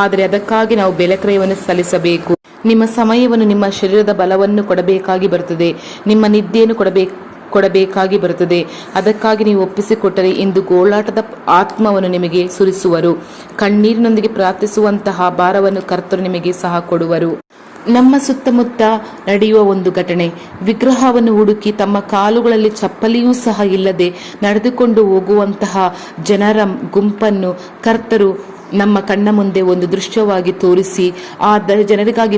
ಆದರೆ ಅದಕ್ಕಾಗಿ ನಾವು ಬೆಲೆಕ್ರಯವನ್ನು ಸಲ್ಲಿಸಬೇಕು. ನಿಮ್ಮ ಸಮಯವನ್ನು, ನಿಮ್ಮ ಶರೀರದ ಬಲವನ್ನು ಕೊಡಬೇಕಾಗಿ ಬರುತ್ತದೆ. ನಿಮ್ಮ ನಿದ್ದೆಯನ್ನು ಕೊಡಬೇಕಾಗಿ ಬರುತ್ತದೆ. ಅದಕ್ಕಾಗಿ ನೀವು ಒಪ್ಪಿಸಿಕೊಟ್ಟರೆ ಇಂದು ಗೋಳಾಟದ ಆತ್ಮವನ್ನು ನಿಮಗೆ ಸುರಿಸುವರು. ಕಣ್ಣೀರಿನೊಂದಿಗೆ ಪ್ರಾರ್ಥಿಸುವಂತಹ ಭಾರವನ್ನು ಕರ್ತರು ನಿಮಗೆ ಸಹ ಕೊಡುವರು. ನಮ್ಮ ಸುತ್ತಮುತ್ತ ನಡೆಯುವ ಒಂದು ಘಟನೆ, ವಿಗ್ರಹವನ್ನು ಹುಡುಕಿ ತಮ್ಮ ಕಾಲುಗಳಲ್ಲಿ ಚಪ್ಪಲಿಯೂ ಸಹ ಇಲ್ಲದೆ ನಡೆದುಕೊಂಡು ಹೋಗುವಂತಹ ಜನರ ಗುಂಪನ್ನು ಕರ್ತರು ನಮ್ಮ ಕಣ್ಣ ಮುಂದೆ ಒಂದು ದೃಶ್ಯವಾಗಿ ತೋರಿಸಿ ಆ ಜನರಿಗಾಗಿ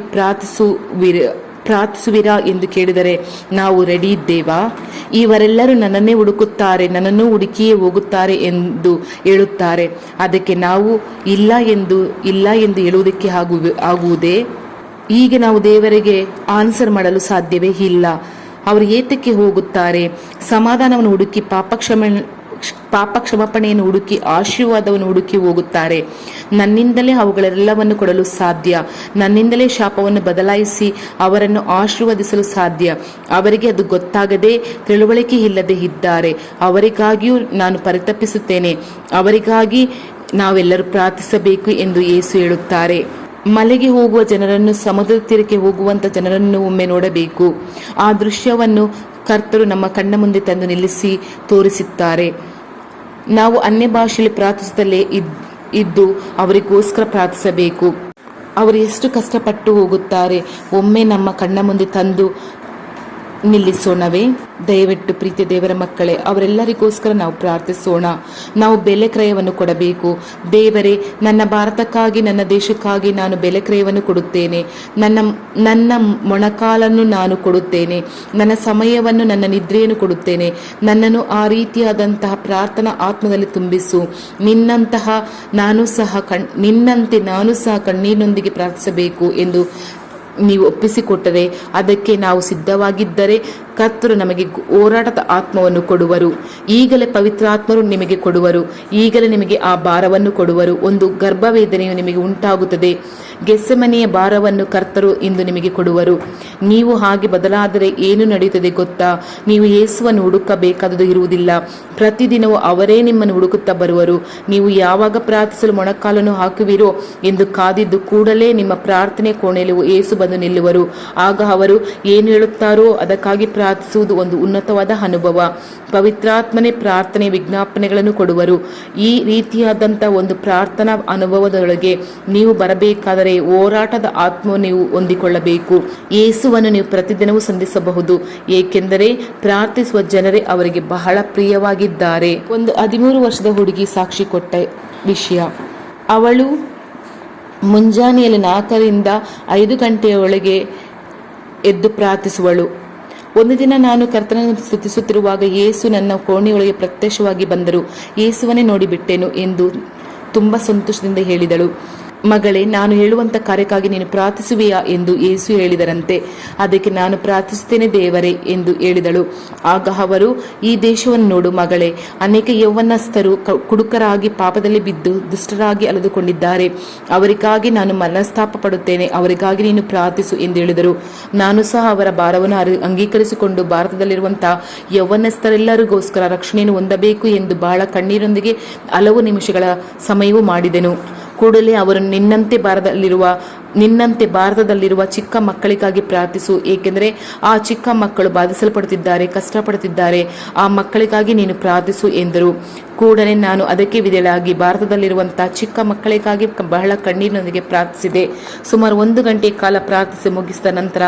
ಪ್ರಾರ್ಥಿಸುವಿರಾ ಎಂದು ಕೇಳಿದರೆ ನಾವು ರೆಡಿ ಇದ್ದೇವಾ? ಇವರೆಲ್ಲರೂ ನನ್ನನ್ನೇ ಹುಡುಕುತ್ತಾರೆ, ನನ್ನನ್ನು ಹುಡುಕಿಯೇ ಹೋಗುತ್ತಾರೆ ಎಂದು ಹೇಳುತ್ತಾರೆ. ಅದಕ್ಕೆ ನಾವು ಇಲ್ಲ ಎಂದು ಹೇಳುವುದಕ್ಕೆ ಆಗುವುದೇ? ಹೀಗೆ ನಾವು ದೇವರಿಗೆ ಆನ್ಸರ್ ಮಾಡಲು ಸಾಧ್ಯವೇ ಇಲ್ಲ. ಅವರು ಏತಕ್ಕೆ ಹೋಗುತ್ತಾರೆ? ಸಮಾಧಾನವನ್ನು ಹುಡುಕಿ ಪಾಪ ಕ್ಷಮಾಪಣೆಯನ್ನು ಹುಡುಕಿ ಆಶೀರ್ವಾದವನ್ನು ಹುಡುಕಿ ಹೋಗುತ್ತಾರೆ. ನನ್ನಿಂದಲೇ ಅವುಗಳೆಲ್ಲವನ್ನು ಕೊಡಲು ಸಾಧ್ಯ. ನನ್ನಿಂದಲೇ ಶಾಪವನ್ನು ಬದಲಾಯಿಸಿ ಅವರನ್ನು ಆಶೀರ್ವದಿಸಲು ಸಾಧ್ಯ. ಅವರಿಗೆ ಅದು ಗೊತ್ತಾಗದೆ ತಿಳುವಳಿಕೆ ಇಲ್ಲದೆ ಇದ್ದಾರೆ. ಅವರಿಗಾಗಿಯೂ ನಾನು ಪರಿತಪಿಸುತ್ತೇನೆ. ಅವರಿಗಾಗಿ ನಾವೆಲ್ಲರೂ ಪ್ರಾರ್ಥಿಸಬೇಕು ಎಂದು ಯೇಸು ಹೇಳುತ್ತಾರೆ. ಮಲೆಗೆ ಹೋಗುವ ಜನರನ್ನು, ಸಮುದ್ರದ ತೀರಕ್ಕೆ ಹೋಗುವಂತ ಜನರನ್ನು ಒಮ್ಮೆ ನೋಡಬೇಕು. ಆ ದೃಶ್ಯವನ್ನು ಕರ್ತರು ನಮ್ಮ ಕಣ್ಣ ಮುಂದೆ ತಂದು ನಿಲ್ಲಿಸಿ ತೋರಿಸುತ್ತಾರೆ. ನಾವು ಅನ್ಯ ಭಾಷೆಯಲ್ಲಿ ಪ್ರಾರ್ಥಿಸುತ್ತಲೇ ಇದ್ದು ಅವರಿಗೋಸ್ಕರ ಪ್ರಾರ್ಥಿಸಬೇಕು. ಅವರು ಎಷ್ಟು ಕಷ್ಟಪಟ್ಟು ಹೋಗುತ್ತಾರೆ, ಒಮ್ಮೆ ನಮ್ಮ ಕಣ್ಣ ಮುಂದೆ ತಂದು ನಿಲ್ಲಿಸೋಣವೇ? ದಯವಿಟ್ಟು ಪ್ರೀತಿಯ ದೇವರ ಮಕ್ಕಳೇ, ಅವರೆಲ್ಲರಿಗೋಸ್ಕರ ನಾವು ಪ್ರಾರ್ಥಿಸೋಣ. ನಾವು ಬೆಲೆ ಕ್ರಯವನ್ನು ಕೊಡಬೇಕು. ದೇವರೇ, ನನ್ನ ಭಾರತಕ್ಕಾಗಿ, ನನ್ನ ದೇಶಕ್ಕಾಗಿ ನಾನು ಬೆಲೆ ಕ್ರಯವನ್ನು ಕೊಡುತ್ತೇನೆ. ನನ್ನ ಮೊಣಕಾಲನ್ನು ನಾನು ಕೊಡುತ್ತೇನೆ. ನನ್ನ ಸಮಯವನ್ನು, ನನ್ನ ನಿದ್ರೆಯನ್ನು ಕೊಡುತ್ತೇನೆ. ನನ್ನನ್ನು ಆ ರೀತಿಯಾದಂತಹ ಪ್ರಾರ್ಥನಾ ಆತ್ಮದಲ್ಲಿ ತುಂಬಿಸು. ನಿನ್ನಂತೆ ನಾನು ಸಹ ಕಣ್ಣೀರಿನೊಂದಿಗೆ ಪ್ರಾರ್ಥಿಸಬೇಕು ಎಂದು ನೀವು ಒಪ್ಪಿಸಿಕೊಟ್ಟರೆ, ಅದಕ್ಕೆ ನಾವು ಸಿದ್ಧವಾಗಿದ್ದರೆ ಕರ್ತರು ನಮಗೆ ಹೋರಾಟದ ಆತ್ಮವನ್ನು ಕೊಡುವರು. ಈಗಲೇ ಪವಿತ್ರ ಆತ್ಮರು ನಿಮಗೆ ಕೊಡುವರು. ಈಗಲೇ ನಿಮಗೆ ಆ ಭಾರವನ್ನು ಕೊಡುವರು. ಒಂದು ಗರ್ಭವೇದನೆಯು ನಿಮಗೆ ಉಂಟಾಗುತ್ತದೆ. ಗೆಸ್ಸೆಮನೆಯ ಭಾರವನ್ನು ಕರ್ತರು ಇಂದು ನಿಮಗೆ ಕೊಡುವರು. ನೀವು ಹಾಗೆ ಬದಲಾದರೆ ಏನು ನಡೆಯುತ್ತದೆ ಗೊತ್ತಾ? ನೀವು ಯೇಸುವನ್ನು ಹುಡುಕಬೇಕಾದುದು ಇರುವುದಿಲ್ಲ. ಪ್ರತಿದಿನವೂ ಅವರೇ ನಿಮ್ಮನ್ನು ಹುಡುಕುತ್ತಾ ಬರುವರು. ನೀವು ಯಾವಾಗ ಪ್ರಾರ್ಥಿಸಲು ಮೊಣಕಾಲನ್ನು ಹಾಕುವಿರೋ ಎಂದು ಕಾದಿದ್ದು ಕೂಡಲೇ ನಿಮ್ಮ ಪ್ರಾರ್ಥನೆ ಕೋಣೆಯಲ್ಲಿ ಯೇಸು ಬಂದು ನಿಲ್ಲುವರು. ಆಗ ಅವರು ಏನು ಹೇಳುತ್ತಾರೋ ಅದಕ್ಕಾಗಿ ಪ್ರಾರ್ಥಿಸುವುದು ಒಂದು ಉನ್ನತವಾದ ಅನುಭವ. ಪವಿತ್ರಾತ್ಮನೇ ಪ್ರಾರ್ಥನೆ ವಿಜ್ಞಾಪನೆಗಳನ್ನು ಕೊಡುವರು. ಈ ರೀತಿಯಾದಂಥ ಒಂದು ಪ್ರಾರ್ಥನಾ ಅನುಭವದೊಳಗೆ ನೀವು ಬರಬೇಕಾದರೆ ಹೋರಾಟದ ಆತ್ಮವನ್ನು ನೀವು ಹೊಂದಿಕೊಳ್ಳಬೇಕು. ಯೇಸುವನ್ನು ನೀವು ಪ್ರತಿದಿನವೂ ಸಂಧಿಸಬಹುದು, ಏಕೆಂದರೆ ಪ್ರಾರ್ಥಿಸುವ ಜನರೇ ಅವರಿಗೆ ಬಹಳ ಪ್ರಿಯವಾಗಿದ್ದಾರೆ. ಒಂದು 13 ವರ್ಷದ ಹುಡುಗಿ ಸಾಕ್ಷಿ ಕೊಟ್ಟ ವಿಷಯ. ಅವಳು ಮುಂಜಾನೆಯಲ್ಲಿ 4 ರಿಂದ 5 ಗಂಟೆಯೊಳಗೆ ಎದ್ದು ಪ್ರಾರ್ಥಿಸುವಳು. ಒಂದು ದಿನ ನಾನು ಕರ್ತನನ್ನು ಸ್ತುತಿಸುತ್ತಿರುವಾಗ ಯೇಸು ನನ್ನ ಕೋಣೆಯೊಳಗೆ ಪ್ರತ್ಯಕ್ಷವಾಗಿ ಬಂದರು. ಯೇಸುವನ್ನೇ ನೋಡಿಬಿಟ್ಟೆನು ಎಂದು ತುಂಬ ಸಂತೋಷದಿಂದ ಹೇಳಿದಳು. ಮಗಳೇ, ನಾನು ಹೇಳುವಂಥ ಕಾರ್ಯಕ್ಕಾಗಿ ನೀನು ಪ್ರಾರ್ಥಿಸುವೆಯಾ ಎಂದು ಯೇಸು ಹೇಳಿದರಂತೆ. ಅದಕ್ಕೆ ನಾನು ಪ್ರಾರ್ಥಿಸುತ್ತೇನೆ ದೇವರೇ ಎಂದು ಹೇಳಿದಳು. ಆಗ ಅವರು, ಈ ದೇಶವನ್ನು ನೋಡು ಮಗಳೇ, ಅನೇಕ ಯೌವನಸ್ಥರು ಕುಡುಕರಾಗಿ ಪಾಪದಲ್ಲಿ ಬಿದ್ದು ದುಷ್ಟರಾಗಿ ಅಲೆದುಕೊಂಡಿದ್ದಾರೆ. ಅವರಿಗಾಗಿ ನಾನು ಮನಸ್ತಾಪ ಪಡುತ್ತೇನೆ, ಅವರಿಗಾಗಿ ನೀನು ಪ್ರಾರ್ಥಿಸು ಎಂದು ಹೇಳಿದರು. ನಾನು ಸಹ ಅವರ ಭಾರವನ್ನು ಅಂಗೀಕರಿಸಿಕೊಂಡು ಭಾರತದಲ್ಲಿರುವಂತಹ ಯೌವನಸ್ಥರೆಲ್ಲರಿಗೋಸ್ಕರ ರಕ್ಷಣೆಯನ್ನು ಹೊಂದಬೇಕು ಎಂದು ಬಹಳ ಕಣ್ಣೀರೊಂದಿಗೆ ಹಲವು ನಿಮಿಷಗಳ ಸಮಯವೂ ಮಾಡಿದೆನು. ಕೂಡಲೇ ಅವರು ನಿನ್ನಂತೆ ಭಾರತದಲ್ಲಿರುವ ಚಿಕ್ಕ ಮಕ್ಕಳಿಗಾಗಿ ಪ್ರಾರ್ಥಿಸು, ಏಕೆಂದರೆ ಆ ಚಿಕ್ಕ ಮಕ್ಕಳು ಬಾಧಿಸಲ್ಪಡುತ್ತಿದ್ದಾರೆ, ಕಷ್ಟಪಡುತ್ತಿದ್ದಾರೆ. ಆ ಮಕ್ಕಳಿಗಾಗಿ ನೀನು ಪ್ರಾರ್ಥಿಸು ಎಂದರು. ಕೂಡಲೇ ನಾನು ಅದಕ್ಕೆ ವಿಧೇಯಳಾಗಿ ಭಾರತದಲ್ಲಿರುವಂತಹ ಚಿಕ್ಕ ಮಕ್ಕಳಿಗಾಗಿ ಬಹಳ ಕಣ್ಣೀರಿನೊಂದಿಗೆ ಪ್ರಾರ್ಥಿಸಿದೆ. ಸುಮಾರು 1 ಗಂಟೆ ಕಾಲ ಪ್ರಾರ್ಥಿಸಿ ಮುಗಿಸಿದ ನಂತರ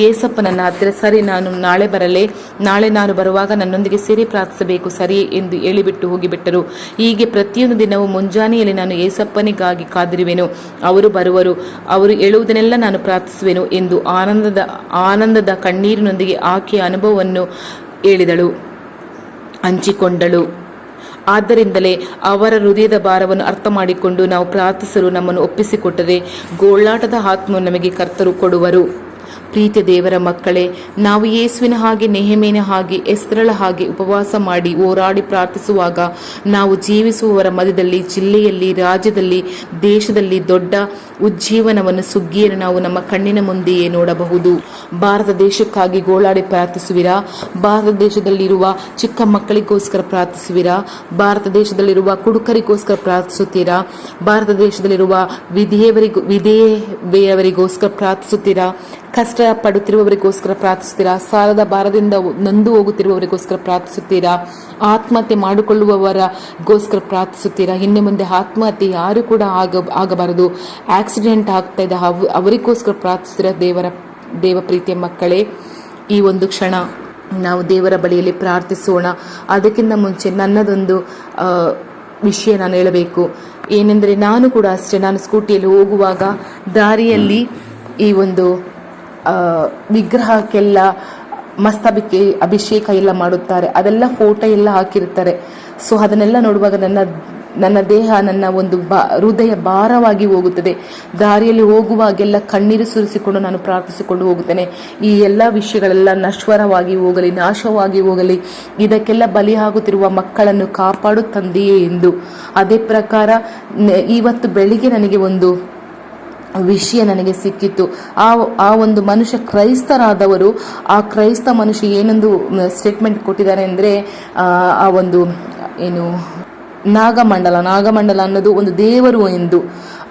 ಏಸಪ್ಪ ನನ್ನ ಹತ್ತಿರ, ಸರಿ, ನಾನು ನಾಳೆ ಬರಲೇ? ನಾಳೆ ನಾನು ಬರುವಾಗ ನನ್ನೊಂದಿಗೆ ಸೇರಿ ಪ್ರಾರ್ಥಿಸಬೇಕು, ಸರಿ ಎಂದು ಹೇಳಿಬಿಟ್ಟು ಹೋಗಿಬಿಟ್ಟರು. ಹೀಗೆ ಪ್ರತಿಯೊಂದು ದಿನವೂ ಮುಂಜಾನೆಯಲ್ಲಿ ನಾನು ಏಸಪ್ಪನಿಗಾಗಿ ಕಾದಿರುವೆನು. ಅವರು ಬರುವರು, ಅವರು ಹೇಳುವುದನ್ನೆಲ್ಲ ನಾನು ಪ್ರಾರ್ಥಿಸುವೆನು ಎಂದು ಆನಂದದ ಕಣ್ಣೀರಿನೊಂದಿಗೆ ಆಕೆಯ ಅನುಭವವನ್ನು ಹಂಚಿಕೊಂಡಳು. ಆದ್ದರಿಂದಲೇ ಅವರ ಹೃದಯದ ಭಾರವನ್ನು ಅರ್ಥ ಮಾಡಿಕೊಂಡು ನಾವು ಪ್ರಾರ್ಥಿಸಲು ನಮ್ಮನ್ನು ಒಪ್ಪಿಸಿಕೊಟ್ಟರೆ ಗೋಳಾಟದ ಆತ್ಮವನ್ನು ನಮಗೆ ಕರ್ತರು ಕೊಡುವರು. ಪ್ರೀತಿಯ ದೇವರ ಮಕ್ಕಳೇ, ನಾವು ಯೇಸುವಿನ ಹಾಗೆ, ನೆಹೆಮೀಯನ ಹಾಗೆ, ಎಸ್ತರಳ ಹಾಗೆ ಉಪವಾಸ ಮಾಡಿ ಹೋರಾಡಿ ಪ್ರಾರ್ಥಿಸುವಾಗ ನಾವು ಜೀವಿಸುವವರ ಮಧ್ಯದಲ್ಲಿ, ಜಿಲ್ಲೆಯಲ್ಲಿ, ರಾಜ್ಯದಲ್ಲಿ, ದೇಶದಲ್ಲಿ ದೊಡ್ಡ ಉಜ್ಜೀವನವನ್ನು, ಸುಗ್ಗಿಯನ್ನು ನಾವು ನಮ್ಮ ಕಣ್ಣಿನ ಮುಂದೆಯೇ ನೋಡಬಹುದು. ಭಾರತ ದೇಶಕ್ಕಾಗಿ ಗೋಳಾಡಿ ಪ್ರಾರ್ಥಿಸುವಿರಾ? ಭಾರತ ದೇಶದಲ್ಲಿರುವ ಚಿಕ್ಕ ಮಕ್ಕಳಿಗೋಸ್ಕರ ಪ್ರಾರ್ಥಿಸುವಿರಾ? ಭಾರತ ದೇಶದಲ್ಲಿರುವ ಕುಡುಕರಿಗೋಸ್ಕರ ಪ್ರಾರ್ಥಿಸುತ್ತೀರಾ? ಭಾರತ ದೇಶದಲ್ಲಿರುವ ವಿಧೇಯರಿಗೋಸ್ಕರ ಪ್ರಾರ್ಥಿಸುತ್ತೀರಾ? ಕಷ್ಟ ಪಡುತ್ತಿರುವವರಿಗೋಸ್ಕರ ಪ್ರಾರ್ಥಿಸುತ್ತೀರಾ? ಸಾಲದ ಭಾರದಿಂದ ನೊಂದು ಹೋಗುತ್ತಿರುವವರಿಗೋಸ್ಕರ ಪ್ರಾರ್ಥಿಸುತ್ತೀರಾ? ಆತ್ಮಹತ್ಯೆ ಮಾಡಿಕೊಳ್ಳುವವರಿಗೋಸ್ಕರ ಪ್ರಾರ್ಥಿಸುತ್ತೀರಾ? ಇನ್ನು ಮುಂದೆ ಆತ್ಮಹತ್ಯೆ ಯಾರು ಕೂಡ ಆಗಬಾರದು, ಆಕ್ಸಿಡೆಂಟ್ ಆಗ್ತಾ ಇದೆ, ಅವರಿಗೋಸ್ಕರ ಪ್ರಾರ್ಥಿಸುತ್ತೀರಾ? ದೇವ ಪ್ರೀತಿಯ ಮಕ್ಕಳೇ, ಈ ಒಂದು ಕ್ಷಣ ನಾವು ದೇವರ ಬಳಿಯಲ್ಲಿ ಪ್ರಾರ್ಥಿಸೋಣ. ಅದಕ್ಕಿಂತ ಮುಂಚೆ ನನ್ನದೊಂದು ವಿಷಯ ನಾನು ಹೇಳಬೇಕು. ಏನೆಂದರೆ, ನಾನು ಕೂಡ ಅಷ್ಟೇ, ನಾನು ಸ್ಕೂಟಿಯಲ್ಲಿ ಹೋಗುವಾಗ ದಾರಿಯಲ್ಲಿ ಈ ಒಂದು ವಿಗ್ರಹಕ್ಕೆಲ್ಲ ಅಭಿಷೇಕ ಎಲ್ಲ ಮಾಡುತ್ತಾರೆ, ಅದೆಲ್ಲ ಫೋಟೋ ಎಲ್ಲ ಹಾಕಿರ್ತಾರೆ. ಸೊ ಅದನ್ನೆಲ್ಲ ನೋಡುವಾಗ ನನ್ನ ದೇಹ, ನನ್ನ ಒಂದು ಹೃದಯ ಭಾರವಾಗಿ ಹೋಗುತ್ತದೆ. ದಾರಿಯಲ್ಲಿ ಹೋಗುವಾಗೆಲ್ಲ ಕಣ್ಣೀರು ಸುರಿಸಿಕೊಂಡು ನಾನು ಪ್ರಾರ್ಥಿಸಿಕೊಂಡು ಹೋಗುತ್ತೇನೆ, ಈ ಎಲ್ಲ ವಿಷಯಗಳೆಲ್ಲ ನಶ್ವರವಾಗಿ ಹೋಗಲಿ, ನಾಶವಾಗಿ ಹೋಗಲಿ, ಇದಕ್ಕೆಲ್ಲ ಬಲಿಯಾಗುತ್ತಿರುವ ಮಕ್ಕಳನ್ನು ಕಾಪಾಡು ತಂದೆಯೇ ಎಂದು. ಅದೇ ಪ್ರಕಾರ ಇವತ್ತು ಬೆಳಿಗ್ಗೆ ನನಗೆ ಒಂದು ವಿಷಯ ನನಗೆ ಸಿಕ್ಕಿತ್ತು. ಆ ಒಂದು ಮನುಷ್ಯ, ಕ್ರೈಸ್ತರಾದವರು, ಆ ಕ್ರೈಸ್ತ ಮನುಷ್ಯ ಏನೊಂದು ಸ್ಟೇಟ್ಮೆಂಟ್ ಕೊಟ್ಟಿದ್ದಾರೆ ಅಂದರೆ, ಆ ಒಂದು ಏನು ನಾಗಮಂಡಲ ಅನ್ನೋದು ಒಂದು ದೇವರು ಎಂದು.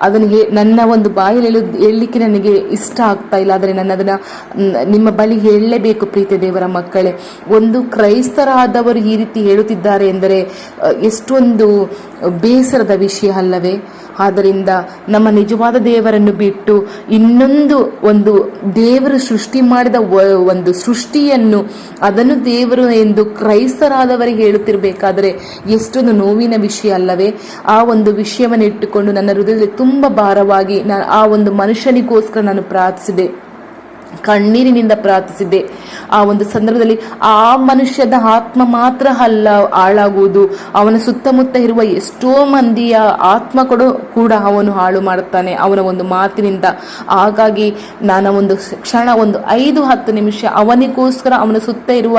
ಅದನ್ನು ನನ್ನ ಒಂದು ಬಾಯಲ್ಲಿ ಹೇಳಲಿಕ್ಕೆ ನನಗೆ ಇಷ್ಟ ಆಗ್ತಾ ಇಲ್ಲ, ಆದರೆ ನಾನು ಅದನ್ನು ನಿಮ್ಮ ಬಳಿ ಹೇಳಲೇಬೇಕು. ಪ್ರೀತಿಯ ದೇವರ ಮಕ್ಕಳೇ, ಒಂದು ಕ್ರೈಸ್ತರಾದವರು ಈ ರೀತಿ ಹೇಳುತ್ತಿದ್ದಾರೆ ಎಂದರೆ ಎಷ್ಟೊಂದು ಬೇಸರದ ವಿಷಯ ಅಲ್ಲವೇ? ಆದ್ದರಿಂದ ನಮ್ಮ ನಿಜವಾದ ದೇವರನ್ನು ಬಿಟ್ಟು ಇನ್ನೊಂದು ಒಂದು ದೇವರು ಸೃಷ್ಟಿ ಮಾಡಿದ ಒಂದು ಸೃಷ್ಟಿಯನ್ನು, ಅದನ್ನು ದೇವರು ಎಂದು ಕ್ರೈಸ್ತರಾದವರಿಗೆ ಹೇಳುತ್ತಿರಬೇಕಾದರೆ ಎಷ್ಟೊಂದು ನೋವಿನ ವಿಷಯ ಅಲ್ಲವೇ? ಆ ಒಂದು ವಿಷಯವನ್ನು ಇಟ್ಟುಕೊಂಡು ನನ್ನ ಹೃದಯದಲ್ಲಿ ತುಂಬ ಭಾರವಾಗಿ ಆ ಒಂದು ಮನುಷ್ಯನಿಗೋಸ್ಕರ ನಾನು ಪ್ರಾರ್ಥಿಸಿದೆ, ಕಣ್ಣೀರಿನಿಂದ ಪ್ರಾರ್ಥಿಸಿದ್ದೆ. ಆ ಒಂದು ಸಂದರ್ಭದಲ್ಲಿ ಆ ಮನುಷ್ಯದ ಆತ್ಮ ಮಾತ್ರ ಅಲ್ಲ ಹಾಳಾಗುವುದು, ಅವನ ಸುತ್ತಮುತ್ತ ಇರುವ ಎಷ್ಟೋ ಮಂದಿಯ ಆತ್ಮ ಕೂಡ ಅವನು ಹಾಳು ಮಾಡುತ್ತಾನೆ ಅವನ ಒಂದು ಮಾತಿನಿಂದ. ಹಾಗಾಗಿ ನಾನು ಒಂದು ಕ್ಷಣ, ಒಂದು 5-10 ನಿಮಿಷ ಅವನಿಗೋಸ್ಕರ, ಅವನ ಸುತ್ತ ಇರುವ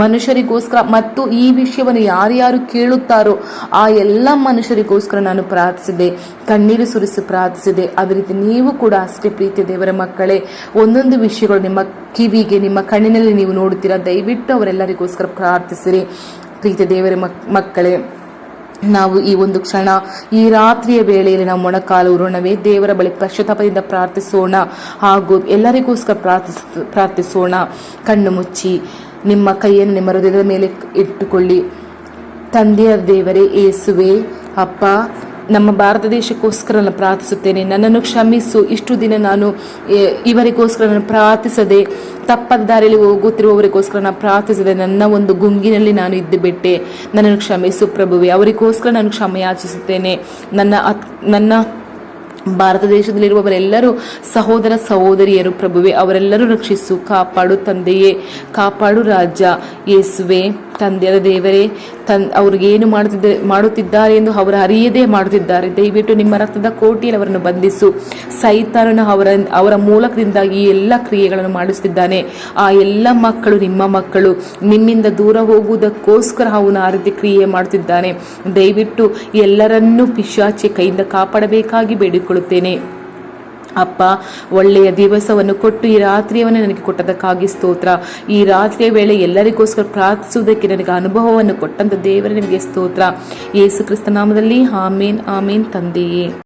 ಮನುಷ್ಯರಿಗೋಸ್ಕರ, ಮತ್ತು ಈ ವಿಷಯವನ್ನು ಯಾರ್ಯಾರು ಕೇಳುತ್ತಾರೋ ಆ ಎಲ್ಲ ಮನುಷ್ಯರಿಗೋಸ್ಕರ ನಾನು ಪ್ರಾರ್ಥಿಸಿದೆ, ಕಣ್ಣೀರು ಸುರಿಸಿ ಪ್ರಾರ್ಥಿಸಿದೆ. ಅದೇ ರೀತಿ ನೀವು ಕೂಡ ಅಷ್ಟೇ ಪ್ರೀತಿಯ ದೇವರ ಮಕ್ಕಳೇ. ಒಂದೊಂದು ವಿಷಯಗಳು ನಿಮ್ಮ ಕಿವಿಗೆ, ನಿಮ್ಮ ಕಣ್ಣಿನಲ್ಲಿ ನೀವು ನೋಡುತ್ತೀರಾ, ದಯವಿಟ್ಟು ಅವರೆಲ್ಲರಿಗೋಸ್ಕರ ಪ್ರಾರ್ಥಿಸಿರಿ. ಪ್ರೀತಿಯ ದೇವರ ಮಕ್ಕಳೇ, ನಾವು ಈ ಒಂದು ಕ್ಷಣ, ಈ ರಾತ್ರಿಯ ವೇಳೆಯಲ್ಲಿ ನಾವು ಮೊಣಕಾಲು ಉರುಣವೇ ದೇವರ ಬಳಿ ಪಶ್ಚಾತ್ತಾಪದಿಂದ ಪ್ರಾರ್ಥಿಸೋಣ, ಹಾಗೂ ಎಲ್ಲರಿಗೋಸ್ಕರ ಪ್ರಾರ್ಥಿಸೋಣ. ಕಣ್ಣು ಮುಚ್ಚಿ ನಿಮ್ಮ ಕೈಯನ್ನು ನಿಮ್ಮ ಹೃದಯದ ಮೇಲೆ ಇಟ್ಟುಕೊಳ್ಳಿ. ತಂದೆಯ ದೇವರೇ, ಯೇಸುವೆ, ಅಪ್ಪ, ನಮ್ಮ ಭಾರತ ದೇಶಕ್ಕೋಸ್ಕರ ನಾನು ಪ್ರಾರ್ಥಿಸುತ್ತೇನೆ. ನನ್ನನ್ನು ಕ್ಷಮಿಸು. ಇಷ್ಟು ದಿನ ನಾನು ಇವರಿಗೋಸ್ಕರ ನಾನು ಪ್ರಾರ್ಥಿಸದೆ, ತಪ್ಪದ ದಾರಿಯಲ್ಲಿ ಹೋಗುತ್ತಿರುವವರಿಗೋಸ್ಕರ ನಾನು ಪ್ರಾರ್ಥಿಸಿದೆ. ನನ್ನ ಒಂದು ಗುಂಗಿನಲ್ಲಿ ನಾನು ಇದ್ದು ಬಿಟ್ಟೆ. ನನ್ನನ್ನು ಕ್ಷಮಿಸು ಪ್ರಭುವೆ. ಅವರಿಗೋಸ್ಕರ ನಾನು ಕ್ಷಮೆ ಯಾಚಿಸುತ್ತೇನೆ. ನನ್ನ ಭಾರತ ದೇಶದಲ್ಲಿರುವವರೆಲ್ಲರೂ ಸಹೋದರ ಸಹೋದರಿಯರು ಪ್ರಭುವೆ, ಅವರೆಲ್ಲರೂ ರಕ್ಷಿಸು, ಕಾಪಾಡು ತಂದೆಯೇ, ಕಾಪಾಡು ರಾಜ. ಯೇಸುವೆ, ತಂದೆಯ ದೇವರೇ, ಅವ್ರಿಗೇನು ಮಾಡುತ್ತಿದ್ದಾರೆ ಎಂದು ಅವರು ಅರಿಯದೇ ಮಾಡುತ್ತಿದ್ದಾರೆ. ದಯವಿಟ್ಟು ನಿಮ್ಮ ರಕ್ತದ ಕೋಟಿಯಲ್ಲಿ ಅವರನ್ನು ಬಂಧಿಸು. ಸೈತಾನನು ಅವರ ಮೂಲಕದಿಂದಾಗಿ ಈ ಎಲ್ಲ ಕ್ರಿಯೆಗಳನ್ನು ಮಾಡಿಸುತ್ತಿದ್ದಾನೆ. ಆ ಎಲ್ಲ ಮಕ್ಕಳು ನಿಮ್ಮ ಮಕ್ಕಳು, ನಿಮ್ಮಿಂದ ದೂರ ಹೋಗುವುದಕ್ಕೋಸ್ಕರ ಅವನು ಆ ರೀತಿ ಕ್ರಿಯೆ ಮಾಡುತ್ತಿದ್ದಾನೆ. ದಯವಿಟ್ಟು ಎಲ್ಲರನ್ನೂ ಪಿಶಾಚಿ ಕೈಯಿಂದ ಕಾಪಾಡಬೇಕಾಗಿ ಬೇಡಿಕೊಳ್ಳುತ್ತೇನೆ ಅಪ್ಪ. ಒಳ್ಳೆಯ ದಿವಸವನ್ನು ಕೊಟ್ಟು ಈ ರಾತ್ರಿಯನ್ನು ನನಗೆ ಕೊಟ್ಟದಕ್ಕಾಗಿ ಸ್ತೋತ್ರ. ಈ ರಾತ್ರಿಯ ವೇಳೆ ಎಲ್ಲರಿಗೋಸ್ಕರ ಪ್ರಾರ್ಥಿಸುವುದಕ್ಕೆ ನನಗೆ ಅನುಭವವನ್ನು ಕೊಟ್ಟಂತ ದೇವರೇ ನಿಮಗೆ ಸ್ತೋತ್ರ. ಯೇಸು ಕ್ರಿಸ್ತ ನಾಮದಲ್ಲಿ ಆಮೇನ್, ಆಮೇನ್ ತಂದೆಯೇ.